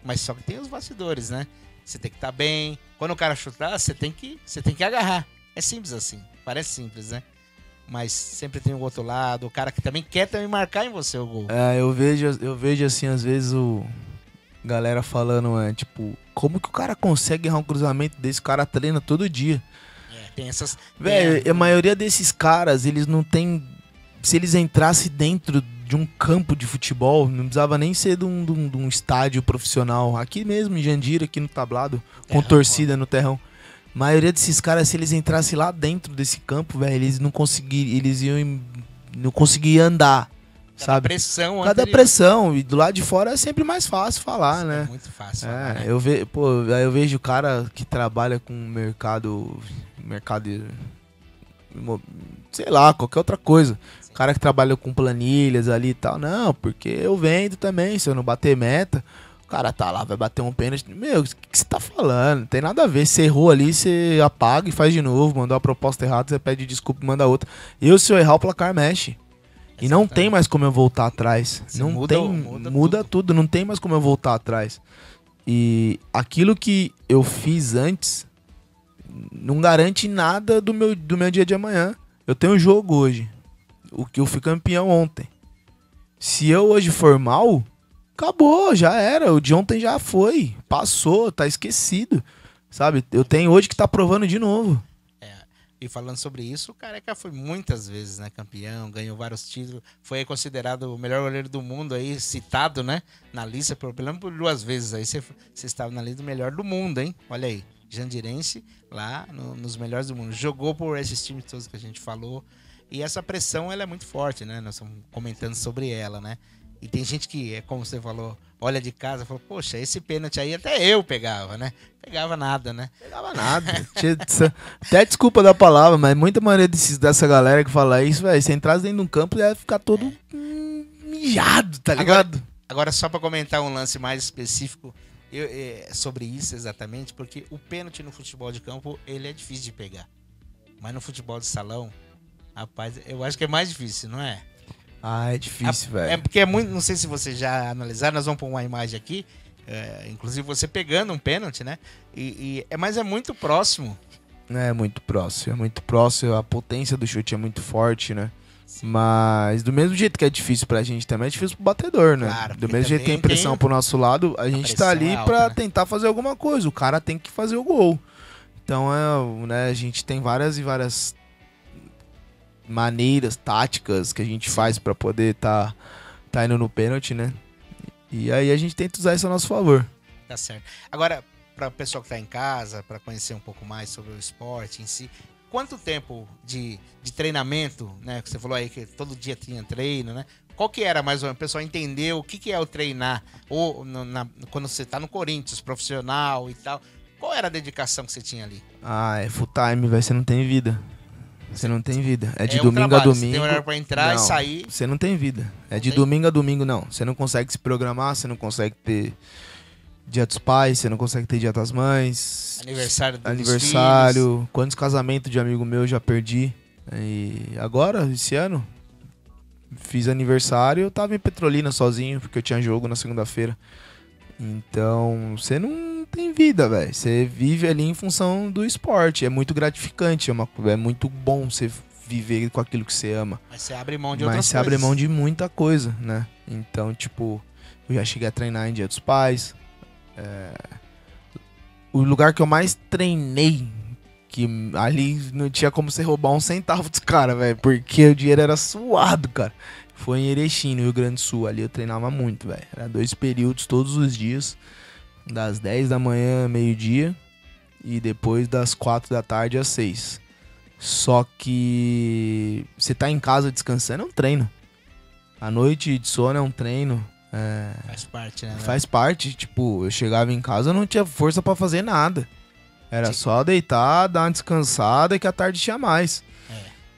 Mas só que tem os bastidores, né? Você tem que estar bem. Quando o cara chutar, você tem que agarrar. É simples assim. Parece simples, né? Mas sempre tem o outro lado, o cara que também quer marcar em você o gol. Eu vejo assim, às vezes galera falando, tipo, como que o cara consegue errar um cruzamento desse? O cara treina todo dia. Tem essas... Velho, a maioria desses caras, eles não tem... Se eles entrassem dentro de um campo de futebol, não precisava nem ser de um estádio profissional. Aqui mesmo, em Jandira, aqui no tablado, com torcida no terrão. A maioria desses caras, se eles entrassem lá dentro desse campo, velho, eles não conseguiam andar. Sabe? Cada pressão. E do lado de fora é sempre mais fácil falar, né? É muito fácil falar, né? Eu vejo o cara que trabalha com mercado, sei lá, qualquer outra coisa. O cara que trabalha com planilhas ali e tal. Não, porque eu vendo também, se eu não bater meta, o cara tá lá, vai bater um pênalti. Meu, o que você tá falando? Não tem nada a ver. Você errou ali, você apaga e faz de novo. Mandou a proposta errada, você pede desculpa e manda outra. Se eu errar, o placar mexe. E não tem mais como eu voltar atrás. Muda tudo, não tem mais como eu voltar atrás. E aquilo que eu fiz antes não garante nada do meu dia de amanhã. Eu tenho um jogo hoje. O que eu fui campeão ontem. Se eu hoje for mal, acabou, já era. O de ontem já foi. Passou, tá esquecido. Sabe? Eu tenho hoje que tá provando de novo. E falando sobre isso, o Careca foi muitas vezes, né, campeão, ganhou vários títulos, foi considerado o melhor goleiro do mundo aí, citado, né, na lista, pelo menos por 2 vezes aí, você estava na lista do melhor do mundo, hein, olha aí, jandirense lá nos melhores do mundo, jogou por esses times todos que a gente falou, e essa pressão, ela é muito forte, né, nós estamos comentando sobre ela, né, e tem gente que, como você falou, olha de casa e fala, poxa, esse pênalti aí até eu pegava, né? Pegava nada, né? Pegava nada. Até desculpa da palavra, mas muita maioria dessa galera que fala isso, velho, se entrasse dentro de um campo, ia ficar todo mijado, tá ligado? Agora, só pra comentar um lance mais específico sobre isso exatamente, porque o pênalti no futebol de campo, ele é difícil de pegar. Mas no futebol de salão, rapaz, eu acho que é mais difícil, não é? É difícil, velho. É porque é muito, não sei se vocês já analisaram, nós vamos pôr uma imagem aqui, inclusive você pegando um pênalti, né? Mas é muito próximo. É muito próximo, a potência do chute é muito forte, né? Sim. Mas do mesmo jeito que é difícil pra gente também, é difícil pro batedor, né? Claro, do mesmo jeito que tem pressão pro nosso lado, a gente tá ali alta, pra tentar fazer alguma coisa, o cara tem que fazer o gol. Então, né, a gente tem várias maneiras, táticas que a gente faz pra poder tá indo no pênalti, né? E aí a gente tenta usar isso a nosso favor. Tá certo. Agora, pra pessoa que tá em casa, pra conhecer um pouco mais sobre o esporte em si, quanto tempo de treinamento, né? Que você falou aí que todo dia tinha treino, né? Qual que era mais ou menos? O pessoal entender o que é o treinar, ou quando você tá no Corinthians, profissional e tal. Qual era a dedicação que você tinha ali? É full time, velho. Você não tem vida. Você não tem vida. É de domingo trabalho, a domingo. Você tem horário pra entrar e sair. Você não tem vida. É de domingo a domingo, não. Você não consegue se programar, você não consegue ter dia dos pais, você não consegue ter dia das mães. Aniversário. Filhos. Quantos casamentos de amigo meu eu já perdi. E agora, esse ano, fiz aniversário, eu tava em Petrolina sozinho, porque eu tinha jogo na segunda-feira. Então, você não tem vida, velho. Você vive ali em função do esporte. É muito gratificante, é muito bom você viver com aquilo que você ama. Mas você abre mão de Mas outras você coisas. abre mão de muita coisa, né? Então, tipo, eu já cheguei a treinar em Dia dos Pais. O lugar que eu mais treinei, que ali não tinha como você roubar um centavo dos caras, velho. Porque o dinheiro era suado, cara. Foi em Erechim, no Rio Grande do Sul. Ali eu treinava muito, velho. Era 2 períodos todos os dias. Das 10 da manhã, meio-dia. E depois das 4 da tarde às 6. Só que você tá em casa descansando é um treino. A noite de sono é um treino. Faz parte, né? Faz parte. Tipo, eu chegava em casa e não tinha força pra fazer nada. Era só deitar, dar uma descansada e que a tarde tinha mais.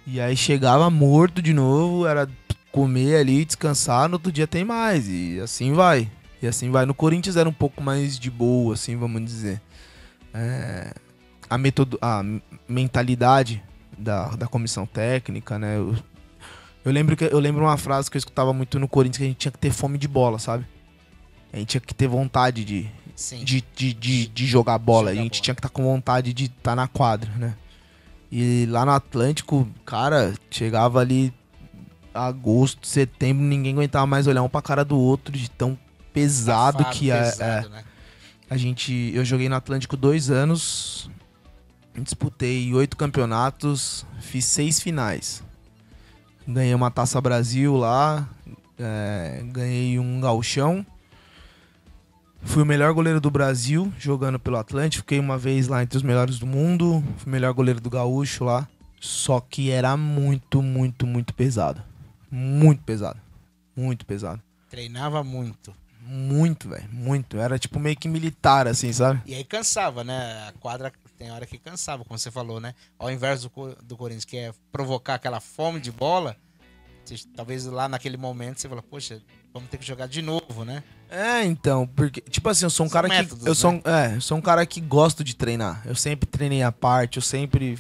E aí chegava morto de novo, era comer ali, descansar, no outro dia tem mais. E assim vai. E assim vai. No Corinthians era um pouco mais de boa, assim, vamos dizer. A mentalidade da comissão técnica, né? Eu lembro uma frase que eu escutava muito no Corinthians, que a gente tinha que ter fome de bola, sabe? A gente tinha que ter vontade de jogar bola. A gente tinha que estar com vontade de estar na quadra, né? E lá no Atlântico, cara, chegava ali agosto, setembro, ninguém aguentava mais olhar um pra cara do outro de tão pesado que pesado, né? Eu joguei no Atlântico 2 anos, disputei 8 campeonatos, fiz 6 finais. Ganhei uma Taça Brasil lá, ganhei um gauchão. Fui o melhor goleiro do Brasil jogando pelo Atlântico. Fiquei uma vez lá entre os melhores do mundo. Fui o melhor goleiro do gaúcho lá. Só que era muito, muito, muito pesado. Muito pesado. Muito pesado. Treinava muito. Muito, velho. Muito. Era tipo meio que militar, assim, sabe? E aí cansava, né? A quadra tem hora que cansava, como você falou, né? Ao invés do Corinthians, que é provocar aquela fome de bola, talvez lá naquele momento você fala, poxa, vamos ter que jogar de novo, né? Então, porque, tipo assim, eu sou um São cara métodos, que. Eu sou um cara que gosto de treinar. Eu sempre treinei à parte, eu sempre.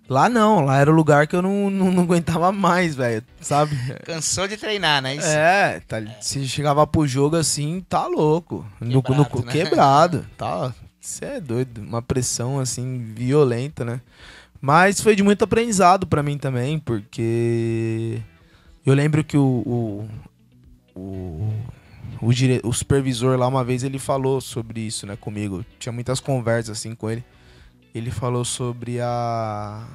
Lá não, lá era o lugar que eu não aguentava mais, velho, sabe? Cansou de treinar, né? Isso. Se chegava pro jogo assim, tá louco. Quebrado, né? Quebrado. Tá. Você é doido. Uma pressão assim, violenta, né? Mas foi de muito aprendizado pra mim também, porque eu lembro que o supervisor lá uma vez ele falou sobre isso, né, comigo. Tinha muitas conversas assim com ele. Ele falou sobre a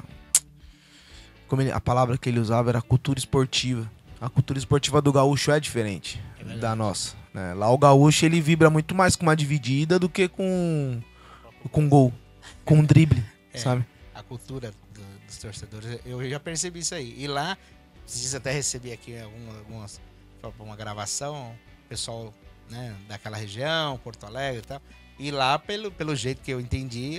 palavra que ele usava era cultura esportiva. A cultura esportiva do gaúcho é diferente da nossa, né? Lá o gaúcho ele vibra muito mais com uma dividida do que com gol, com drible, sabe? A cultura dos torcedores, eu já percebi isso aí. E lá, preciso até receber aqui algumas uma gravação, o pessoal, né, daquela região, Porto Alegre e tal. E lá, pelo jeito que eu entendi,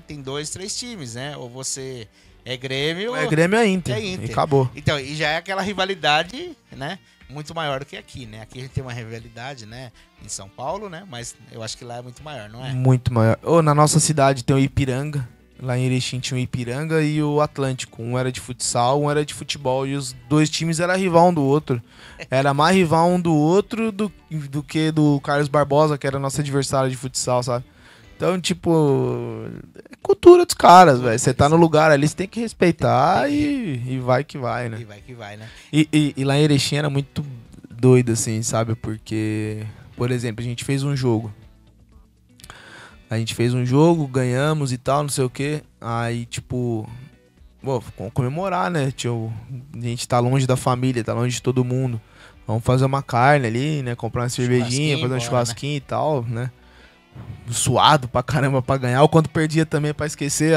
tem 2, 3 times, né? Ou você é Grêmio... É Grêmio, é Inter. E acabou. Então, e já é aquela rivalidade, né? Muito maior do que aqui, né? Aqui a gente tem uma rivalidade, né? Em São Paulo, né? Mas eu acho que lá é muito maior, não é? Muito maior. Na nossa cidade tem o Ipiranga. Lá em Erechim tinha o Ipiranga e o Atlântico. Um era de futsal, um era de futebol. E os 2 times eram rival um do outro. Era mais rival um do outro do que do Carlos Barbosa, que era nosso adversário de futsal, sabe? Então, tipo, é cultura dos caras, velho. Você tá no lugar ali, você tem que respeitar e vai que vai, né? E vai que vai, né? E lá em Erechim era muito doido, assim, sabe? Porque, por exemplo, a gente fez um jogo. Ganhamos e tal, não sei o que. Aí, tipo, vamos comemorar, né? A gente tá longe da família, tá longe de todo mundo. Vamos fazer uma carne ali, né? Comprar uma cervejinha, fazer um churrasquinho, né? E tal, né? Suado pra caramba pra ganhar. O quanto perdia também pra esquecer,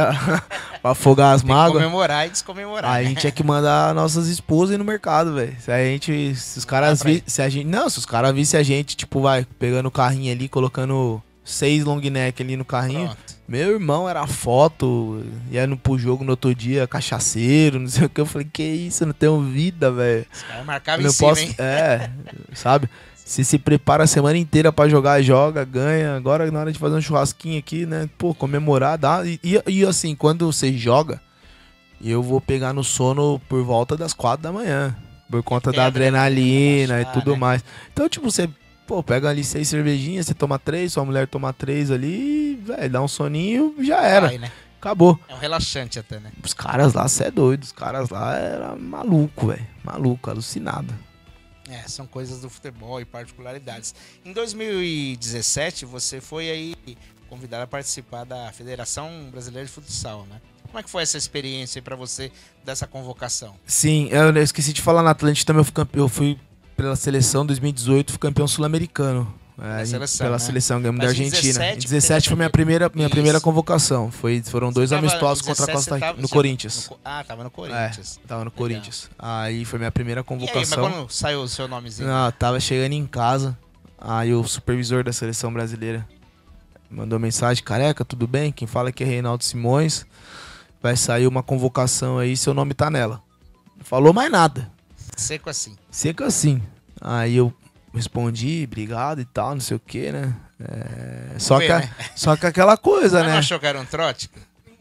pra afogar as mágoas. Comemorar e descomemorar. Aí a gente tinha que mandar nossas esposas ir no mercado, velho. Se os caras vissem a gente, tipo, pegando o carrinho ali, colocando 6 long neck ali no carrinho. Pronto. Meu irmão era foto, ia pro jogo no outro dia, cachaceiro, não sei o que. Eu falei, que isso, eu não tenho vida, velho. Os caras marcavam em cima, hein? Sabe? Se prepara a semana inteira pra jogar, joga, ganha. Agora na hora de fazer um churrasquinho aqui, né? Pô, comemorar, dá. E assim, quando você joga, eu vou pegar no sono por volta das 4 da manhã. Por conta da adrenalina e tudo mais. Então, tipo, você pô, pega ali 6 cervejinhas, você toma 3, sua mulher toma 3 ali, velho, dá um soninho, já era. Vai, né? Acabou. É um relaxante até, né? Os caras lá, cê é doido, os caras lá era maluco, velho. Maluco, alucinado. São coisas do futebol e particularidades. Em 2017, você foi aí convidado a participar da Federação Brasileira de Futsal, né? Como é que foi essa experiência aí pra você dessa convocação? Sim, eu esqueci de falar, na Atlântica também eu fui pela seleção 2018, fui campeão sul-americano. Pela seleção, ganhamos da Argentina. Em 17 foi minha primeira convocação. Foram 2 amistosos contra a Costa Rica, no Corinthians. Tava no Corinthians. Tava no Corinthians. Aí foi minha primeira convocação. E aí, mas quando saiu o seu nomezinho? Não, tava chegando em casa. Aí o supervisor da seleção brasileira mandou mensagem: Careca, tudo bem? Quem fala aqui é Reinaldo Simões. Vai sair uma convocação aí, seu nome tá nela. Não falou mais nada. Seco assim. Seco assim. Aí eu respondi, obrigado e tal, não sei o que, né? Só que aquela coisa, Mas né? não achou que era um trote?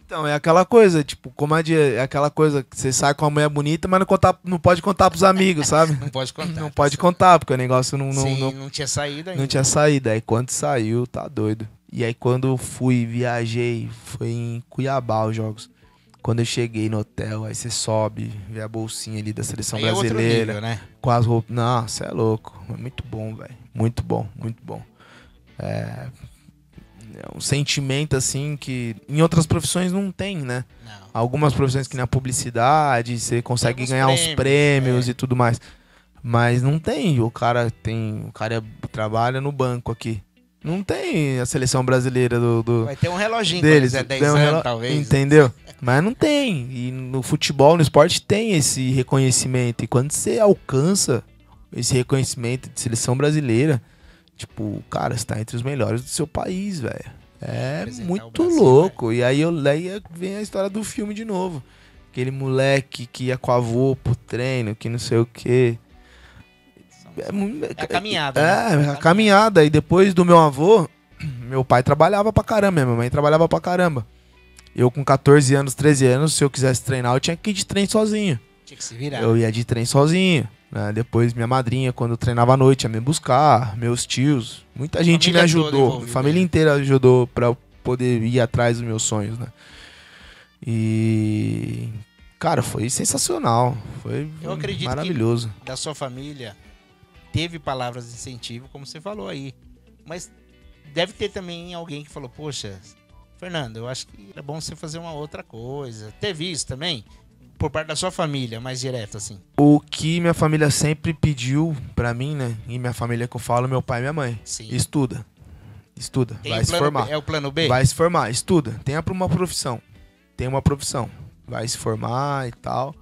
Então, é aquela coisa, tipo, comadre, é aquela coisa que você sai com uma mulher bonita, mas não pode contar pros amigos, sabe? Não pode contar. Não pode contar, porque o negócio não tinha saído ainda. Não tinha saído. Aí quando saiu, tá doido. E aí quando viajei, foi em Cuiabá os jogos. Quando eu cheguei no hotel, aí você sobe, vê a bolsinha ali da seleção aí brasileira. É outro nível, né? Com as roupas. Não, você é louco. É muito bom, velho. Muito bom, muito bom. É um sentimento, assim, que em outras profissões não tem, né? Não. Algumas profissões que na publicidade, você consegue ganhar uns prêmios e tudo mais. Mas não tem. O cara trabalha no banco aqui. Não tem a seleção brasileira do vai ter um reloginho deles. É 10 anos, talvez. Entendeu? Mas não tem. E no futebol, no esporte, tem esse reconhecimento. E quando você alcança esse reconhecimento de seleção brasileira, tipo, cara, você tá entre os melhores do seu país, velho. É muito Brasil, louco. Véio. E aí vem a história do filme de novo. Aquele moleque que ia com a avó pro treino, que não sei o quê. É a caminhada. A caminhada. E depois do meu avô, meu pai trabalhava pra caramba, minha mãe trabalhava pra caramba. Eu com 14 anos, 13 anos, se eu quisesse treinar, eu tinha que ir de trem sozinho. Tinha que se virar. Eu ia de trem sozinho. Né? Depois minha madrinha, quando eu treinava à noite, ia me buscar. Meus tios. Muita gente me ajudou. A família inteira ajudou pra eu poder ir atrás dos meus sonhos, né? E... cara, foi sensacional. Foi eu acredito maravilhoso. Que da sua família teve palavras de incentivo, como você falou aí. Mas deve ter também alguém que falou, poxa, Fernando, eu acho que era bom você fazer uma outra coisa. Teve isso também? Por parte da sua família, mais direto, assim? O que minha família sempre pediu pra mim, né? E minha família que eu falo, meu pai e minha mãe. Sim. Estuda. Tem vai se formar. É o plano B? Vai se formar, estuda. Tenha uma profissão. Vai se formar e tal.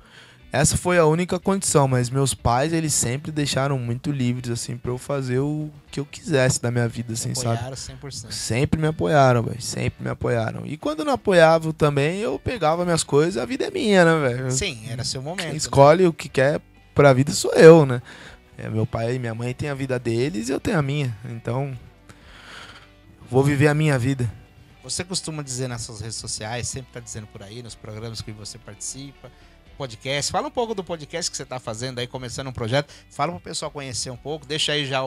Essa foi a única condição, mas meus pais, eles sempre deixaram muito livres, assim, pra eu fazer o que eu quisesse da minha vida, assim, apoiaram sabe? 100%. Sempre me apoiaram, velho, sempre me apoiaram. E quando não apoiavam também, eu pegava minhas coisas, a vida é minha, né, velho? Sim, era seu momento. Quem escolhe, né? O que quer pra vida sou eu, né? Meu pai e minha mãe têm a vida deles e eu tenho a minha, então vou viver a minha vida. Você costuma dizer nas suas redes sociais, sempre tá dizendo por aí, nos programas que você participa, podcast. Fala um pouco do podcast que você tá fazendo aí, começando um projeto. Fala pro pessoal conhecer um pouco. Deixa aí já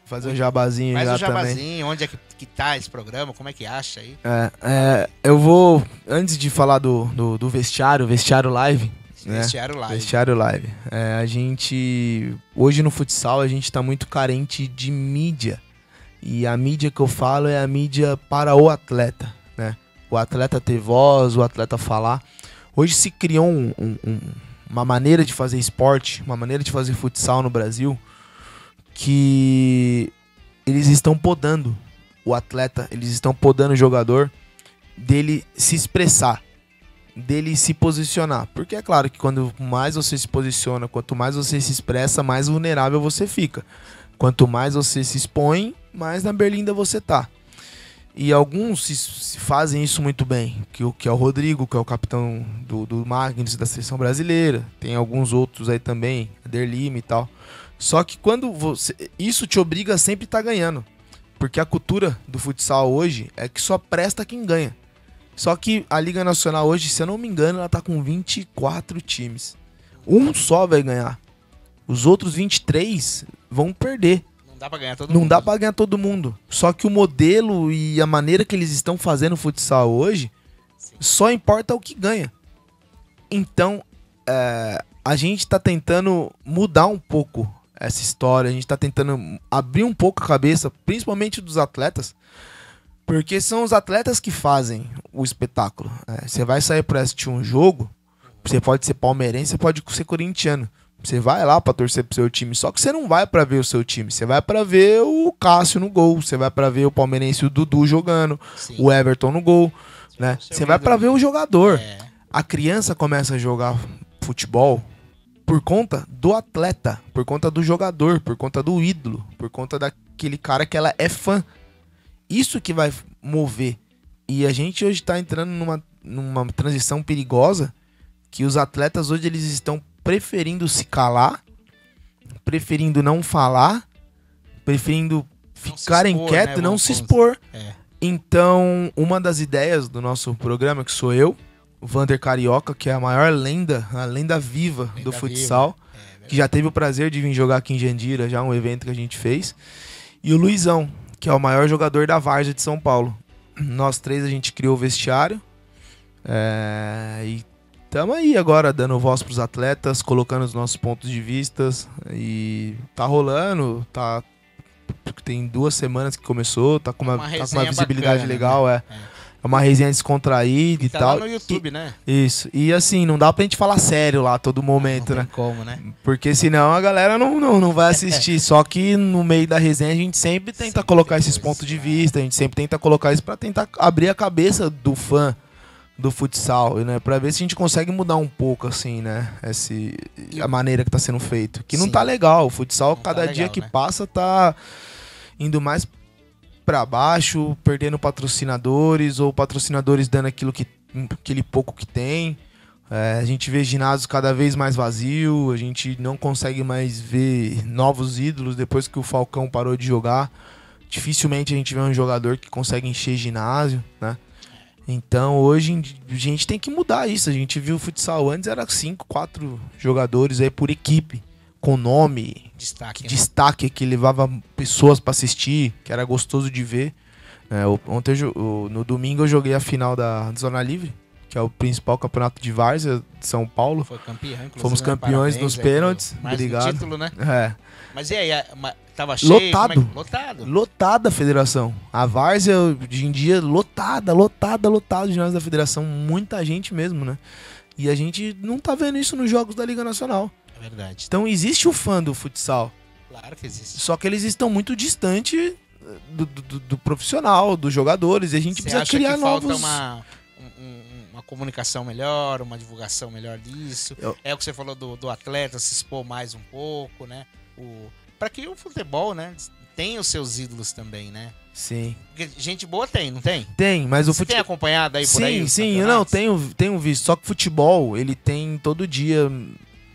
fazer um jabazinho já também. Faz um jabazinho, onde é que tá esse programa, como é que acha aí? Eu vou, antes de falar do Vestiário Live. Vestiário Live. Vestiário Live. A gente, hoje no futsal, a gente tá muito carente de mídia. E a mídia que eu falo é a mídia para o atleta, né? O atleta ter voz, o atleta falar. Hoje se criou uma maneira de fazer esporte, uma maneira de fazer futsal no Brasil, que eles estão podando o atleta, eles estão podando o jogador dele se expressar, dele se posicionar. Porque é claro que quanto mais você se posiciona, quanto mais você se expressa, mais vulnerável você fica. Quanto mais você se expõe, mais na berlinda você tá. E alguns se fazem isso muito bem, que é o Rodrigo, que é o capitão do Magnus da seleção brasileira. Tem alguns outros aí também, Derlime e tal. Só que quando isso te obriga a sempre estar ganhando. Porque a cultura do futsal hoje é que só presta quem ganha. Só que a Liga Nacional hoje, se eu não me engano, ela tá com 24 times. Um só vai ganhar. Os outros 23 vão perder. Não dá pra ganhar todo Não mundo. dá pra ganhar todo mundo. Só que o modelo e a maneira que eles estão fazendo o futsal hoje, só importa o que ganha. Então, a gente tá tentando mudar um pouco essa história. A gente tá tentando abrir um pouco a cabeça, principalmente dos atletas, porque são os atletas que fazem o espetáculo. Você vai sair pra assistir um jogo, você pode ser palmeirense, você pode ser corintiano. Você vai lá pra torcer pro seu time, só que você não vai pra ver o seu time. Você vai pra ver o Cássio no gol, você vai pra ver o palmeirense, o Dudu jogando, Sim. o Everton no gol, né? Você vai pra ver o jogador. É. A criança começa a jogar futebol por conta do atleta, por conta do jogador, por conta do ídolo, por conta daquele cara que ela é fã. Isso que vai mover. E a gente hoje tá entrando numa transição perigosa, que os atletas hoje eles estão preferindo se calar, preferindo não falar, preferindo ficarem quietos, né? não se expor. É. Então, uma das ideias do nosso programa, que sou eu, o Vander Carioca, que é a maior lenda, a lenda viva do futsal, que já teve o prazer de vir jogar aqui em Jandira, já um evento que a gente fez, e o Luizão, que é o maior jogador da Várzea de São Paulo. Nós três a gente criou o vestiário, e estamos aí agora dando voz pros atletas, colocando os nossos pontos de vistas, e tá rolando, tem 2 semanas que começou, tá com uma visibilidade bacana, legal, né? É uma resenha descontraída e Tá tal. lá no YouTube, né? Isso. E assim, não dá pra gente falar sério lá a todo momento, não né? tem como, né? Porque senão a galera não vai assistir. Só que no meio da resenha a gente sempre tenta colocar esses pontos de vista, a gente sempre tenta colocar isso pra tentar abrir a cabeça do fã do futsal, né? Pra ver se a gente consegue mudar um pouco, assim, né? A maneira que tá sendo feito. Que não Sim. tá legal. O futsal, Não cada tá dia legal, que né? passa, tá indo mais pra baixo, perdendo patrocinadores, ou patrocinadores dando aquele pouco que tem. A gente vê ginásios cada vez mais vazio, a gente não consegue mais ver novos ídolos depois que o Falcão parou de jogar. Dificilmente a gente vê um jogador que consegue encher ginásio, né? Então hoje a gente tem que mudar isso. A gente viu o futsal antes, era 5, 4 jogadores aí por equipe, com nome, destaque, que levava pessoas pra assistir, que era gostoso de ver. Ontem, no domingo, eu joguei a final da Zona Livre, que é o principal campeonato de várzea de São Paulo. Foi campeão, inclusive. Fomos campeões nos pênaltis. Mais Obrigado. um título, né? Mas e aí, tava cheio? Lotado. Lotado. Lotada a federação. A várzea, hoje em dia, lotada o ginásio da federação. Muita gente mesmo, né? E a gente não tá vendo isso nos jogos da Liga Nacional. É verdade. Então existe o fã do futsal. Claro que existe. Só que eles estão muito distantes do profissional, dos jogadores. E a gente Você precisa acha criar que novos... falta uma comunicação melhor, uma divulgação melhor disso? É o que você falou do atleta se expor mais um pouco, né? Pra que o futebol, né, tem os seus ídolos também, né? Sim. Porque gente boa tem, não tem? Tem, mas o Você tem acompanhado aí por aí? Sim, eu não, tenho visto. Só que o futebol, ele tem todo dia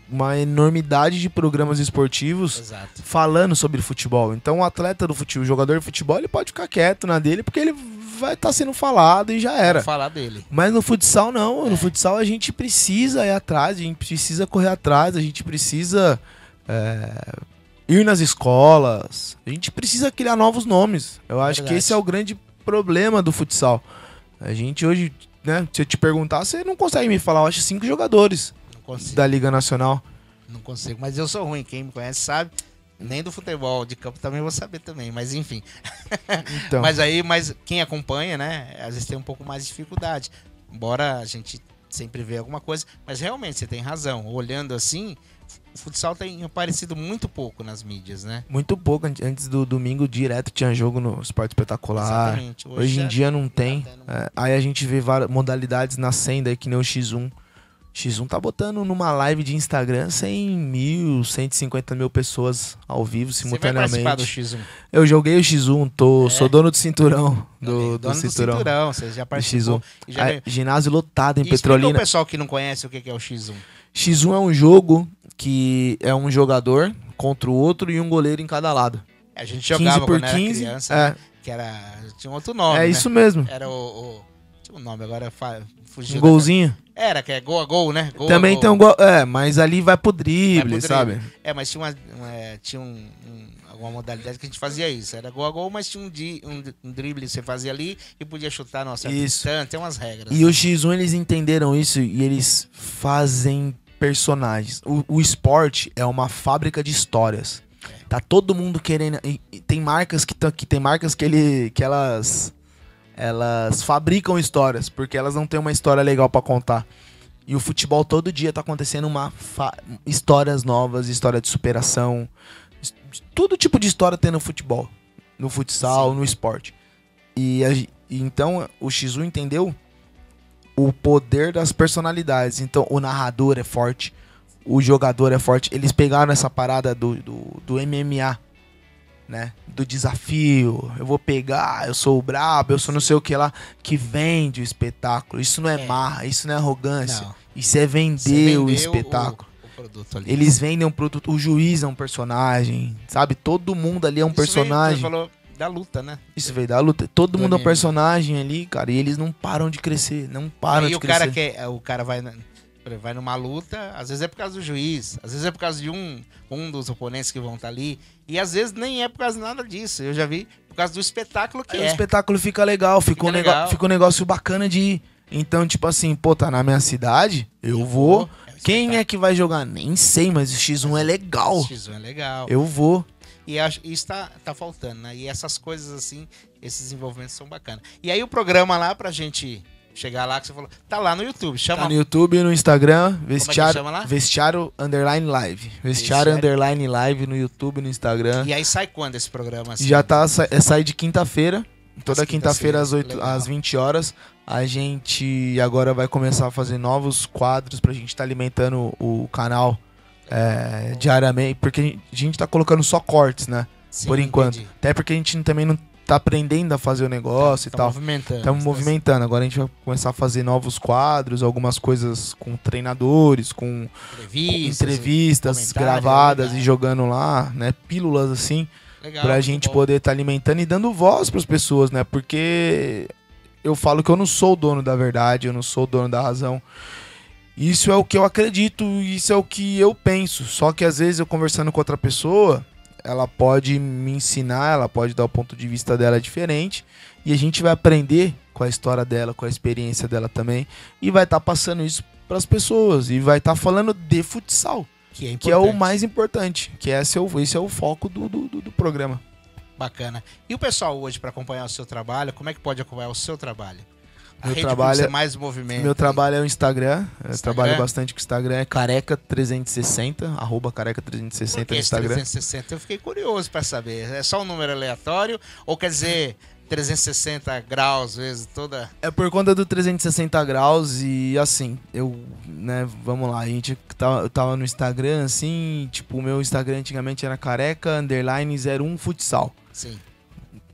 uma enormidade de programas esportivos. Exato. Falando sobre futebol. Então o atleta do futebol, o jogador de futebol, ele pode ficar quieto na dele, porque ele vai estar sendo falado e já era. Falar dele. Mas no futsal não, no futsal a gente precisa ir atrás, a gente precisa correr atrás, a gente precisa ir nas escolas, a gente precisa criar novos nomes. Eu acho que esse é o grande problema do futsal. A gente hoje, né, se eu te perguntar, você não consegue me falar, eu acho 5 jogadores da Liga Nacional. Não consigo, mas eu sou ruim, quem me conhece sabe. Nem do futebol de campo também vou saber também, mas enfim. Então. mas quem acompanha, né, às vezes tem um pouco mais de dificuldade. Embora a gente sempre vê alguma coisa, mas realmente você tem razão. Olhando assim, o futsal tem aparecido muito pouco nas mídias, né? Muito pouco. Antes do domingo, direto tinha jogo no Esporte Espetacular. Exatamente. Hoje em dia não tem. Aí a gente vê várias modalidades nascendo aí, que nem o X1. X1 tá botando numa live de Instagram 100 mil, 150 mil pessoas ao vivo, simultaneamente. Você vai participar do X1? Eu joguei o X1, sou dono do cinturão. Dono do cinturão, você já participou. X1. Ginásio lotado em e Petrolina. Explica o pessoal que não conhece o que é o X1. X1 é um jogo que é um jogador contra o outro e um goleiro em cada lado. A gente jogava 15 por quando 15, era criança, né? Que tinha um outro nome, né? Isso mesmo. Era tinha um nome, agora fugiu. Um golzinho. Era, que é gol a gol, né? Também tem um gol. Mas ali vai pro drible, sabe? Mas tinha alguma modalidade que a gente fazia isso. Era gol a gol, mas tinha um drible que você fazia ali e podia chutar numa certa distância. Tem umas regras. E o X1 eles entenderam isso e eles fazem personagens. O esporte é uma fábrica de histórias. Tá todo mundo querendo. E tem marcas que elas fabricam histórias, porque elas não têm uma história legal pra contar. E o futebol todo dia tá acontecendo histórias novas, história de superação. Todo tipo de história tem no futebol. No futsal, no esporte. E então o X1 entendeu o poder das personalidades. Então o narrador é forte, o jogador é forte. Eles pegaram essa parada do MMA, né? Do desafio. Eu vou pegar, eu sou o brabo, eu sou não sei o que lá. Que vende o espetáculo. Isso não é marra, isso não é arrogância. Não. Isso é vender o espetáculo. O produto ali. Eles vendem um produto. O juiz é um personagem, sabe? Todo mundo ali é um personagem. Você falou da luta, né? Isso veio da luta. Todo mundo é um personagem ali, cara. E eles não param de crescer. Não param de crescer. O cara vai numa luta, às vezes é por causa do juiz, às vezes é por causa de um dos oponentes que vão estar ali, e às vezes nem é por causa de nada disso. Eu já vi por causa do espetáculo que o espetáculo fica legal, fica um negócio bacana de ir. Então, tipo assim, pô, tá na minha cidade, eu vou. Quem é que vai jogar? Nem sei, mas o X1 é legal. O X1 é legal. Eu vou. E isso tá faltando, né? E essas coisas assim, esses desenvolvimentos são bacanas. E aí o programa lá pra gente chegar lá, que você falou, tá lá no YouTube. Tá no YouTube e no Instagram, Vestiário Underline Live. Vestiário Underline Live no YouTube e no Instagram. E aí sai quando esse programa? Assim? Já sai de quinta-feira. Toda quinta-feira às 20 horas. A gente agora vai começar a fazer novos quadros pra gente estar alimentando o canal diariamente. Porque a gente tá colocando só cortes, né? Sim, por enquanto. Entendi. Até porque a gente também não tá aprendendo a fazer o negócio e tal. Estamos movimentando. Agora a gente vai começar a fazer novos quadros, algumas coisas com treinadores, com entrevistas gravadas e jogando lá, né? Pílulas assim. Legal, pra gente poder estar alimentando e dando voz pras pessoas, né? Porque eu falo que eu não sou o dono da verdade, eu não sou o dono da razão. Isso é o que eu acredito, isso é o que eu penso. Só que às vezes eu conversando com outra pessoa, ela pode me ensinar, ela pode dar o ponto de vista dela diferente. E a gente vai aprender com a história dela, com a experiência dela também. E vai estar passando isso pras pessoas. E vai estar falando de futsal. Que é o mais importante, que esse é o foco do programa. Bacana. E o pessoal hoje, para acompanhar o seu trabalho, como é que pode acompanhar o seu trabalho? Mais movimento. Meu trabalho é o Instagram. Eu trabalho bastante com o Instagram, é Careca360, @Careca360 no Instagram. 360? Eu fiquei curioso para saber. É só um número aleatório? Ou quer dizer 360 graus, vezes toda... É por conta do 360 graus e assim, vamos lá, eu tava no Instagram assim, tipo, o meu Instagram antigamente era Careca_01 Futsal. Sim.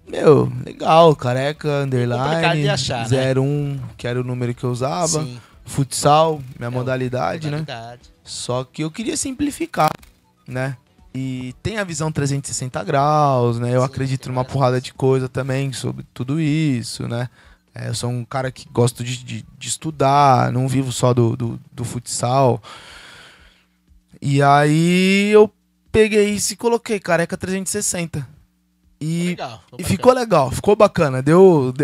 Meu, legal, Careca de achar, 01, que era o número que eu usava. Sim. Futsal, minha modalidade, né? Só que eu queria simplificar, né? E tem a visão 360 graus, né? Eu acredito numa porrada de coisa também sobre tudo isso, né? Eu sou um cara que gosto de estudar, não vivo só do futsal. E aí eu peguei isso e coloquei Careca 360. E ficou legal, ficou bacana, deu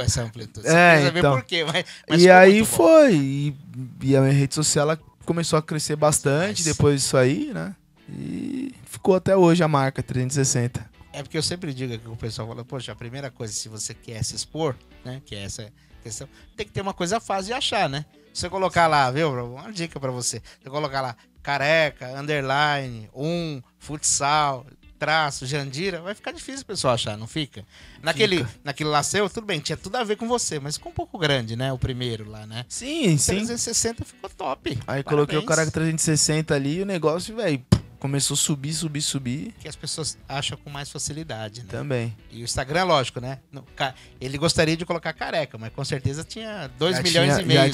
essa amplitude. Você então. Ver por quê, mas e aí foi, e a minha rede social ela começou a crescer bastante depois disso aí, né? E ficou até hoje a marca 360. É porque eu sempre digo que o pessoal fala, poxa, a primeira coisa, se você quer se expor, né, que é essa questão, tem que ter uma coisa fácil de achar, né? Você colocar lá, viu, uma dica pra você, você colocar lá, Careca, underline, futsal, traço, Jandira, vai ficar difícil o pessoal achar, não fica? Naquele lá seu, tudo bem, tinha tudo a ver com você, mas ficou um pouco grande, né? O primeiro lá, né? Sim. 360 ficou top. Aí coloquei o Careca 360 ali e o negócio, velho, começou a subir. Que as pessoas acham com mais facilidade, né? Também. E o Instagram, lógico, né? Ele gostaria de colocar Careca, mas com certeza tinha 2 milhões e meio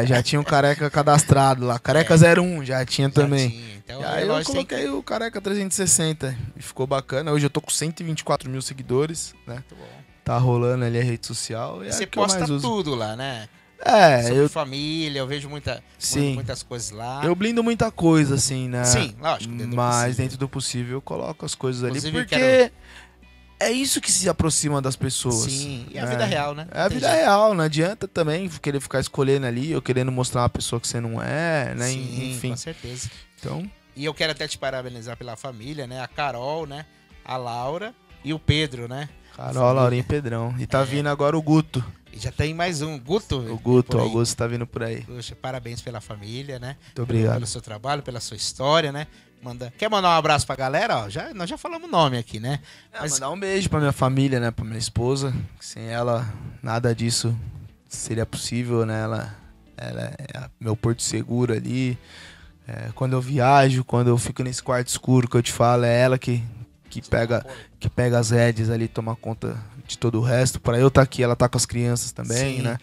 já tinha um Careca cadastrado lá. Careca 01 já tinha também. Então, aí eu coloquei o Careca 360 e ficou bacana. Hoje eu tô com 124 mil seguidores, né? Muito bom. Tá rolando ali a rede social. E você posta tudo lá, né? Sobre família, eu vejo muitas coisas lá. Eu blindo muita coisa, assim, né? Sim, lógico. Mas dentro do possível eu coloco as coisas Inclusive, ali, porque é isso que se aproxima das pessoas. Sim, e a vida real, né? É a vida real, não adianta também querer ficar escolhendo ali, ou querendo mostrar uma pessoa que você não é, né? Sim, enfim. Com certeza. Então... E eu quero até te parabenizar pela família, né? A Carol, né? A Laura e o Pedro, né? Carol, Laurinha e Pedrão. E tá vindo agora o Guto. E já tem mais um, Guto. O Guto, o Augusto tá vindo por aí. Poxa, parabéns pela família, né? Muito obrigado. Pelo seu trabalho, pela sua história, né? Quer mandar um abraço pra galera? Ó, nós já falamos o nome aqui, né? Mas... Mandar um beijo pra minha família, né? Pra minha esposa. Sem ela, nada disso seria possível, né? Ela é meu porto seguro ali. Quando eu viajo, quando eu fico nesse quarto escuro que eu te falo, é ela que pega as rédeas ali, toma conta de todo o resto. Para eu estar aqui, ela tá com as crianças também. Sim, né?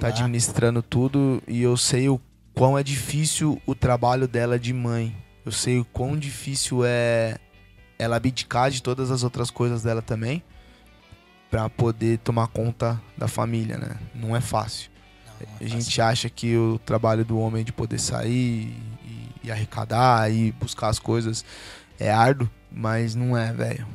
Tá administrando tudo. E eu sei o quão é difícil o trabalho dela de mãe. Eu sei o quão difícil é ela abdicar de todas as outras coisas dela também para poder tomar conta da família, né? Não é fácil. A gente acha que o trabalho do homem de poder sair e arrecadar e buscar as coisas é árduo, mas não é, velho.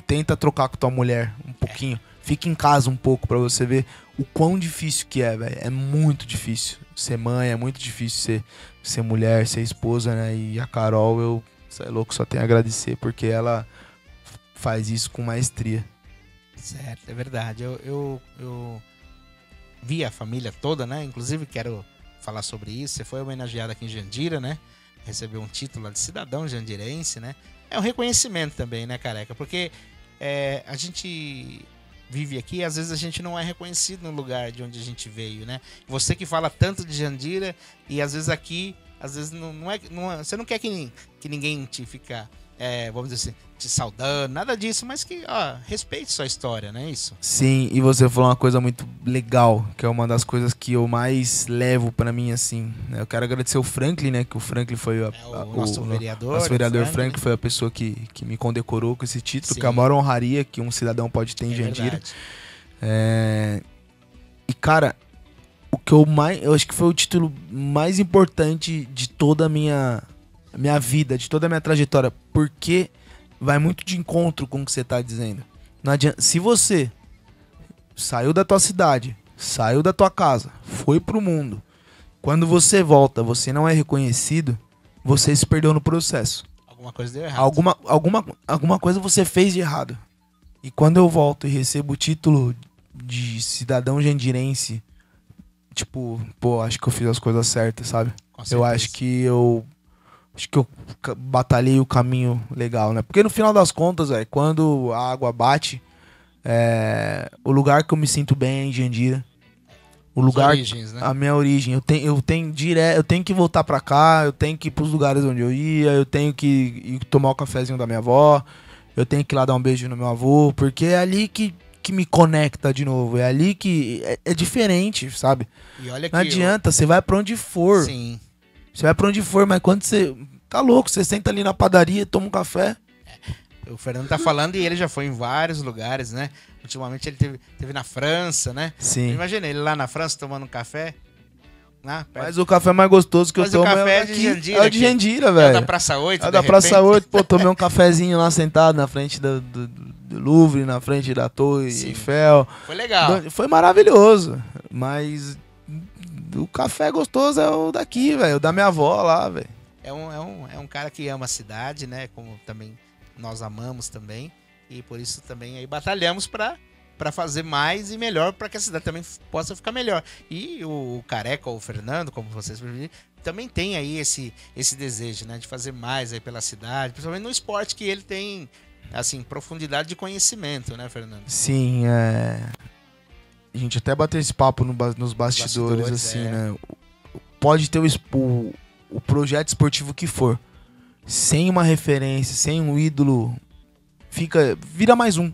Tenta trocar com tua mulher um pouquinho. Fica em casa um pouco pra você ver o quão difícil que é, velho. É muito difícil ser mãe, é muito difícil ser mulher, ser esposa, né? E a Carol, cê é louco, só tenho a agradecer, porque ela faz isso com maestria. Certo, é verdade. Eu vi a família toda, né? Inclusive quero falar sobre isso. Você foi homenageado aqui em Jandira, né? Recebeu um título de cidadão jandirense, né? É um reconhecimento também, né, Careca? Porque a gente vive aqui e às vezes a gente não é reconhecido no lugar de onde a gente veio, né? Você que fala tanto de Jandira e às vezes aqui, às vezes você não quer que ninguém te fica, vamos dizer assim, te saudando, nada disso, mas que respeite sua história, não é isso? Sim, e você falou uma coisa muito legal, que é uma das coisas que eu mais levo pra mim, assim, né? Eu quero agradecer o Franklin, né? Que o Franklin foi o nosso vereador. Nosso vereador Franklin foi a pessoa que me condecorou com esse título, Sim. que é a maior honraria que um cidadão pode ter em Jandira. E, cara, o que eu acho que foi o título mais importante de toda a minha vida, de toda a minha trajetória, porque vai muito de encontro com o que você tá dizendo. Não adianta, se você saiu da tua cidade, saiu da tua casa, foi pro mundo, quando você volta, você não é reconhecido, você se perdeu no processo. Alguma coisa deu errado. Alguma coisa você fez de errado. E quando eu volto e recebo o título de cidadão jandirense, tipo, acho que eu fiz as coisas certas, sabe? Eu acho que eu batalhei o caminho legal, né? Porque no final das contas, quando a água bate, o lugar que eu me sinto bem é em Jandira. O lugar, origens, né? A minha origem. Eu tenho que voltar pra cá, eu tenho que ir pros lugares onde eu ia, eu tenho que ir tomar o cafezinho da minha avó, eu tenho que ir lá dar um beijo no meu avô, porque é ali que me conecta de novo, é ali que é diferente, sabe? E olha que não adianta, você vai pra onde for. Sim. Você vai pra onde for, mas quando você... Tá louco, você senta ali na padaria, toma um café. O Fernando tá falando e ele já foi em vários lugares, né? Ultimamente ele teve na França, né? Sim. Imagina ele lá na França tomando um café. Mas o café mais gostoso que eu tomo é de Jandira. É o de Jandira, velho. É da Praça 8, É da Praça 8, tomei um cafezinho lá sentado na frente do Louvre, na frente da Torre Eiffel. Foi legal. Foi maravilhoso, mas... O café gostoso é o daqui, velho. O da minha avó lá, velho. É um cara que ama a cidade, né? Como também nós amamos também. E por isso também aí batalhamos pra fazer mais e melhor, pra que a cidade também possa ficar melhor. E o Careca, ou o Fernando, como vocês preferirem, também tem aí esse desejo, né? De fazer mais aí pela cidade. Principalmente no esporte que ele tem, assim, profundidade de conhecimento, né, Fernando? Sim, A gente até bateu esse papo nos bastidores, assim, né? Pode ter o projeto esportivo que for. Sem uma referência, sem um ídolo, vira mais um.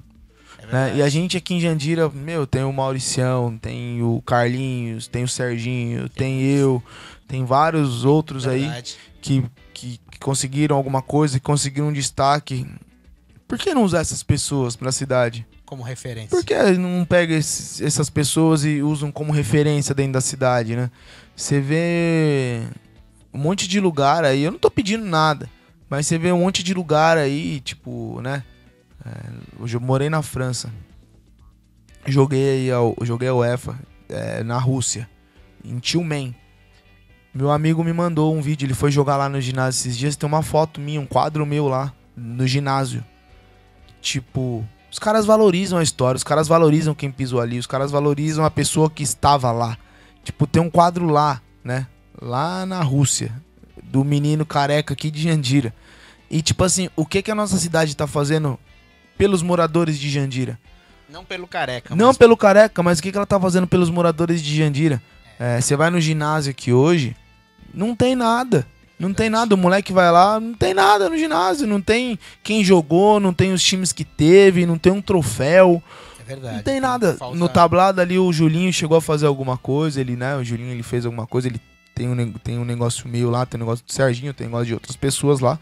Né? E a gente aqui em Jandira, tem o Mauricião, tem o Carlinhos, tem o Serginho, tem eu, tem vários outros aí que conseguiram alguma coisa, que conseguiram um destaque. Por que não usar essas pessoas pra cidade? como referência. Por que não pega essas pessoas e usam como referência dentro da cidade, né? Você vê um monte de lugar aí, eu não tô pedindo nada, mas você vê um monte de lugar aí, tipo, né? Hoje eu morei na França. Joguei a UEFA na Rússia, em Tiumen. Meu amigo me mandou um vídeo, ele foi jogar lá no ginásio esses dias, tem uma foto minha, um quadro meu lá, no ginásio. Tipo, os caras valorizam a história, os caras valorizam quem pisou ali, os caras valorizam a pessoa que estava lá. Tipo, tem um quadro lá, né? Lá na Rússia, do menino careca aqui de Jandira. E tipo assim, o que a nossa cidade tá fazendo pelos moradores de Jandira? Não pelo careca. Não pelo careca, mas o que ela tá fazendo pelos moradores de Jandira? Você vai no ginásio aqui hoje, não tem nada. Não tem nada, o moleque vai lá, não tem nada no ginásio, não tem quem jogou, não tem os times que teve, não tem um troféu. É verdade. Não tem nada. No tablado ali o Julinho chegou a fazer alguma coisa, o Julinho ele fez alguma coisa, ele tem um negócio meu lá, tem um negócio do Serginho, tem um negócio de outras pessoas lá.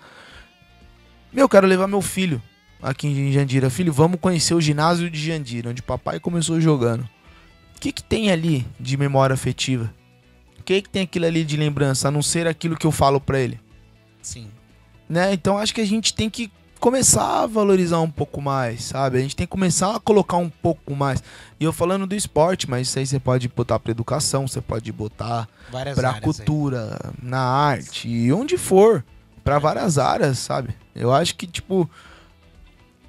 Eu quero levar meu filho aqui em Jandira. Filho, vamos conhecer o ginásio de Jandira, onde papai começou jogando. O que tem ali de memória afetiva? O que tem aquilo ali de lembrança, a não ser aquilo que eu falo pra ele? Sim. Né? Então acho que a gente tem que começar a valorizar um pouco mais, sabe? A gente tem que começar a colocar um pouco mais. E eu falando do esporte, mas isso aí você pode botar pra educação, você pode botar várias pra cultura, aí. Na arte, e onde for, pra várias áreas, sabe? Eu acho que, tipo,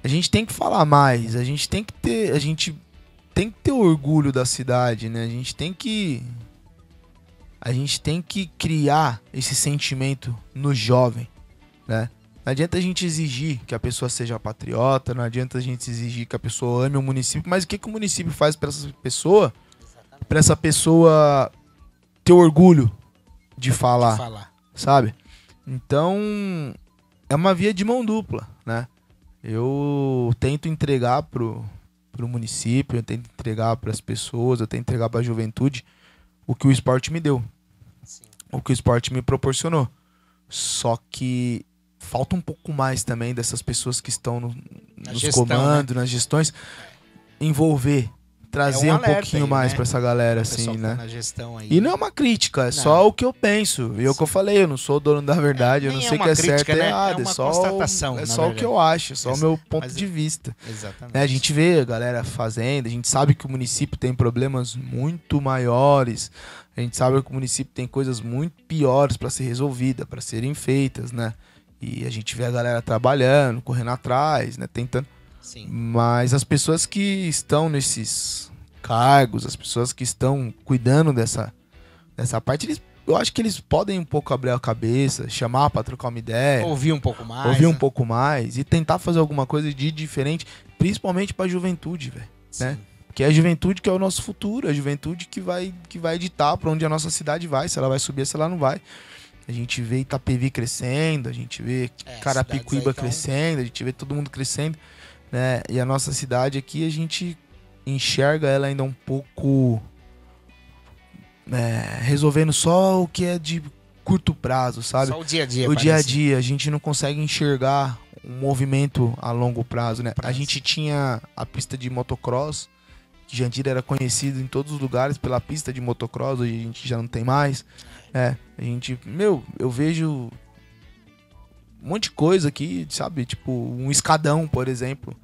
a gente tem que falar mais, a gente tem que ter orgulho da cidade, né? A gente tem que criar esse sentimento no jovem, né? Não adianta a gente exigir que a pessoa seja patriota, não adianta a gente exigir que a pessoa ame o município, mas o que o município faz para essa pessoa? Para essa pessoa ter orgulho de falar, sabe? Então, é uma via de mão dupla, né? Eu tento entregar pro município, eu tento entregar para as pessoas, eu tento entregar para a juventude o que o esporte me deu. Sim. O que o esporte me proporcionou. Só que falta um pouco mais também dessas pessoas que estão nos comandos, né? Nas gestões, envolver, trazer um pouquinho aí, mais, né? Pra essa galera, assim, né? Na gestão aí. E não é uma crítica, é só o que eu penso. E é o que eu falei, eu não sou dono da verdade, eu não sei o que é certo e errado. É só constatação, é só o que eu acho, é só o meu ponto de vista. Exatamente. A gente vê a galera fazendo, a gente sabe que o município tem problemas muito maiores, a gente sabe que o município tem coisas muito piores para ser resolvida, para serem feitas, né? E a gente vê a galera trabalhando, correndo atrás, né? Tentando. Sim. Mas as pessoas que estão nesses cargos, as pessoas que estão cuidando dessa parte, eu acho que eles podem um pouco abrir a cabeça, chamar para trocar uma ideia. Ouvir um pouco mais. E tentar fazer alguma coisa de diferente, principalmente para a juventude, velho. Né? Porque é a juventude que é o nosso futuro, a juventude que vai ditar para onde a nossa cidade vai, se ela vai subir, se ela não vai. A gente vê Itapevi crescendo, a gente vê Carapicuíba crescendo, a gente vê todo mundo crescendo, né? E a nossa cidade aqui, a gente enxerga ela ainda um pouco resolvendo só o que é de curto prazo, sabe? Só o dia a dia. O dia a dia, a gente não consegue enxergar um movimento a longo prazo, né? A gente tinha a pista de motocross, que Jandira era conhecido em todos os lugares pela pista de motocross, hoje a gente já não tem mais. A gente, eu vejo um monte de coisa aqui, sabe? Tipo, um escadão, por exemplo.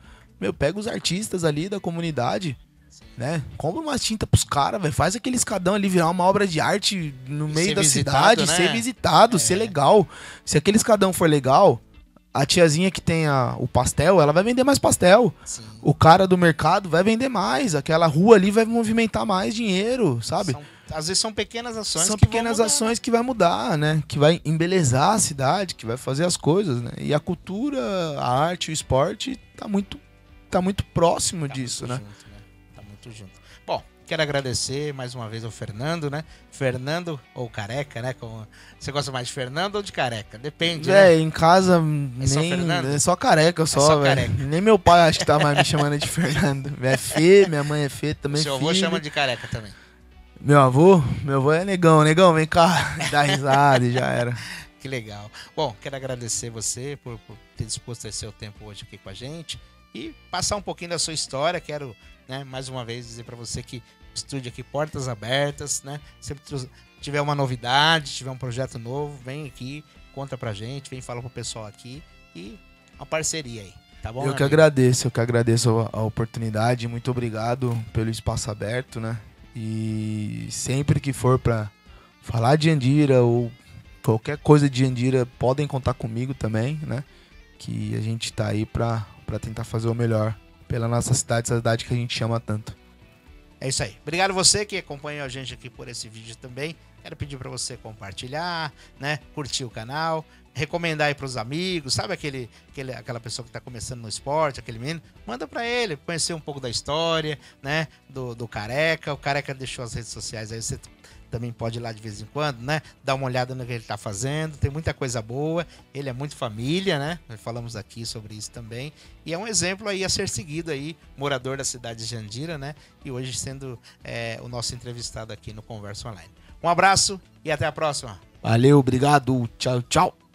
Pega os artistas ali da comunidade, né? Compra uma tinta pros caras, velho. Faz aquele escadão ali virar uma obra de arte no meio da cidade, né? Ser visitado, ser legal. Se aquele escadão for legal, a tiazinha que tem o pastel, ela vai vender mais pastel. Sim. O cara do mercado vai vender mais. Aquela rua ali vai movimentar mais dinheiro, sabe? Às vezes são pequenas ações ações que vai mudar, né? Que vai embelezar a cidade, que vai fazer as coisas, né? E a cultura, a arte, o esporte tá muito próximo disso, né? Tá muito junto. Bom, quero agradecer mais uma vez ao Fernando, né? Fernando ou Careca, né? Você gosta mais de Fernando ou de Careca? Depende, né? Em casa é só Careca, velho. Nem meu pai acho que tá mais me chamando de Fernando. É Fê, minha mãe é Fê também. Seu avô chama de Careca também. Meu avô é Negão, vem cá, dá risada e já era. Que legal. Bom, quero agradecer você por ter disposto esse seu tempo hoje aqui com a gente. e passar um pouquinho da sua história. Quero, né, mais uma vez dizer para você que o estúdio aqui, portas abertas, né? Sempre tiver uma novidade, tiver um projeto novo, vem aqui, conta pra gente, vem falar pro pessoal aqui e uma parceria aí, tá bom? Eu que agradeço a oportunidade, muito obrigado pelo espaço aberto, né? E sempre que for pra falar de Jandira ou qualquer coisa de Jandira, podem contar comigo também, né? Que a gente tá aí pra tentar fazer o melhor pela nossa cidade, essa cidade que a gente chama tanto. É isso aí. Obrigado você que acompanhou a gente aqui por esse vídeo também. Quero pedir para você compartilhar, né? Curtir o canal, recomendar aí pros amigos, sabe aquela pessoa que tá começando no esporte, aquele menino, manda para ele conhecer um pouco da história, né? Do Careca. O Careca deixou as redes sociais aí, você também pode ir lá de vez em quando, né? Dar uma olhada no que ele tá fazendo. Tem muita coisa boa. Ele é muito família, né? Nós falamos aqui sobre isso também. E é um exemplo aí a ser seguido aí, morador da cidade de Jandira, né? E hoje sendo o nosso entrevistado aqui no Conversa Online. Um abraço e até a próxima. Valeu, obrigado. Tchau, tchau.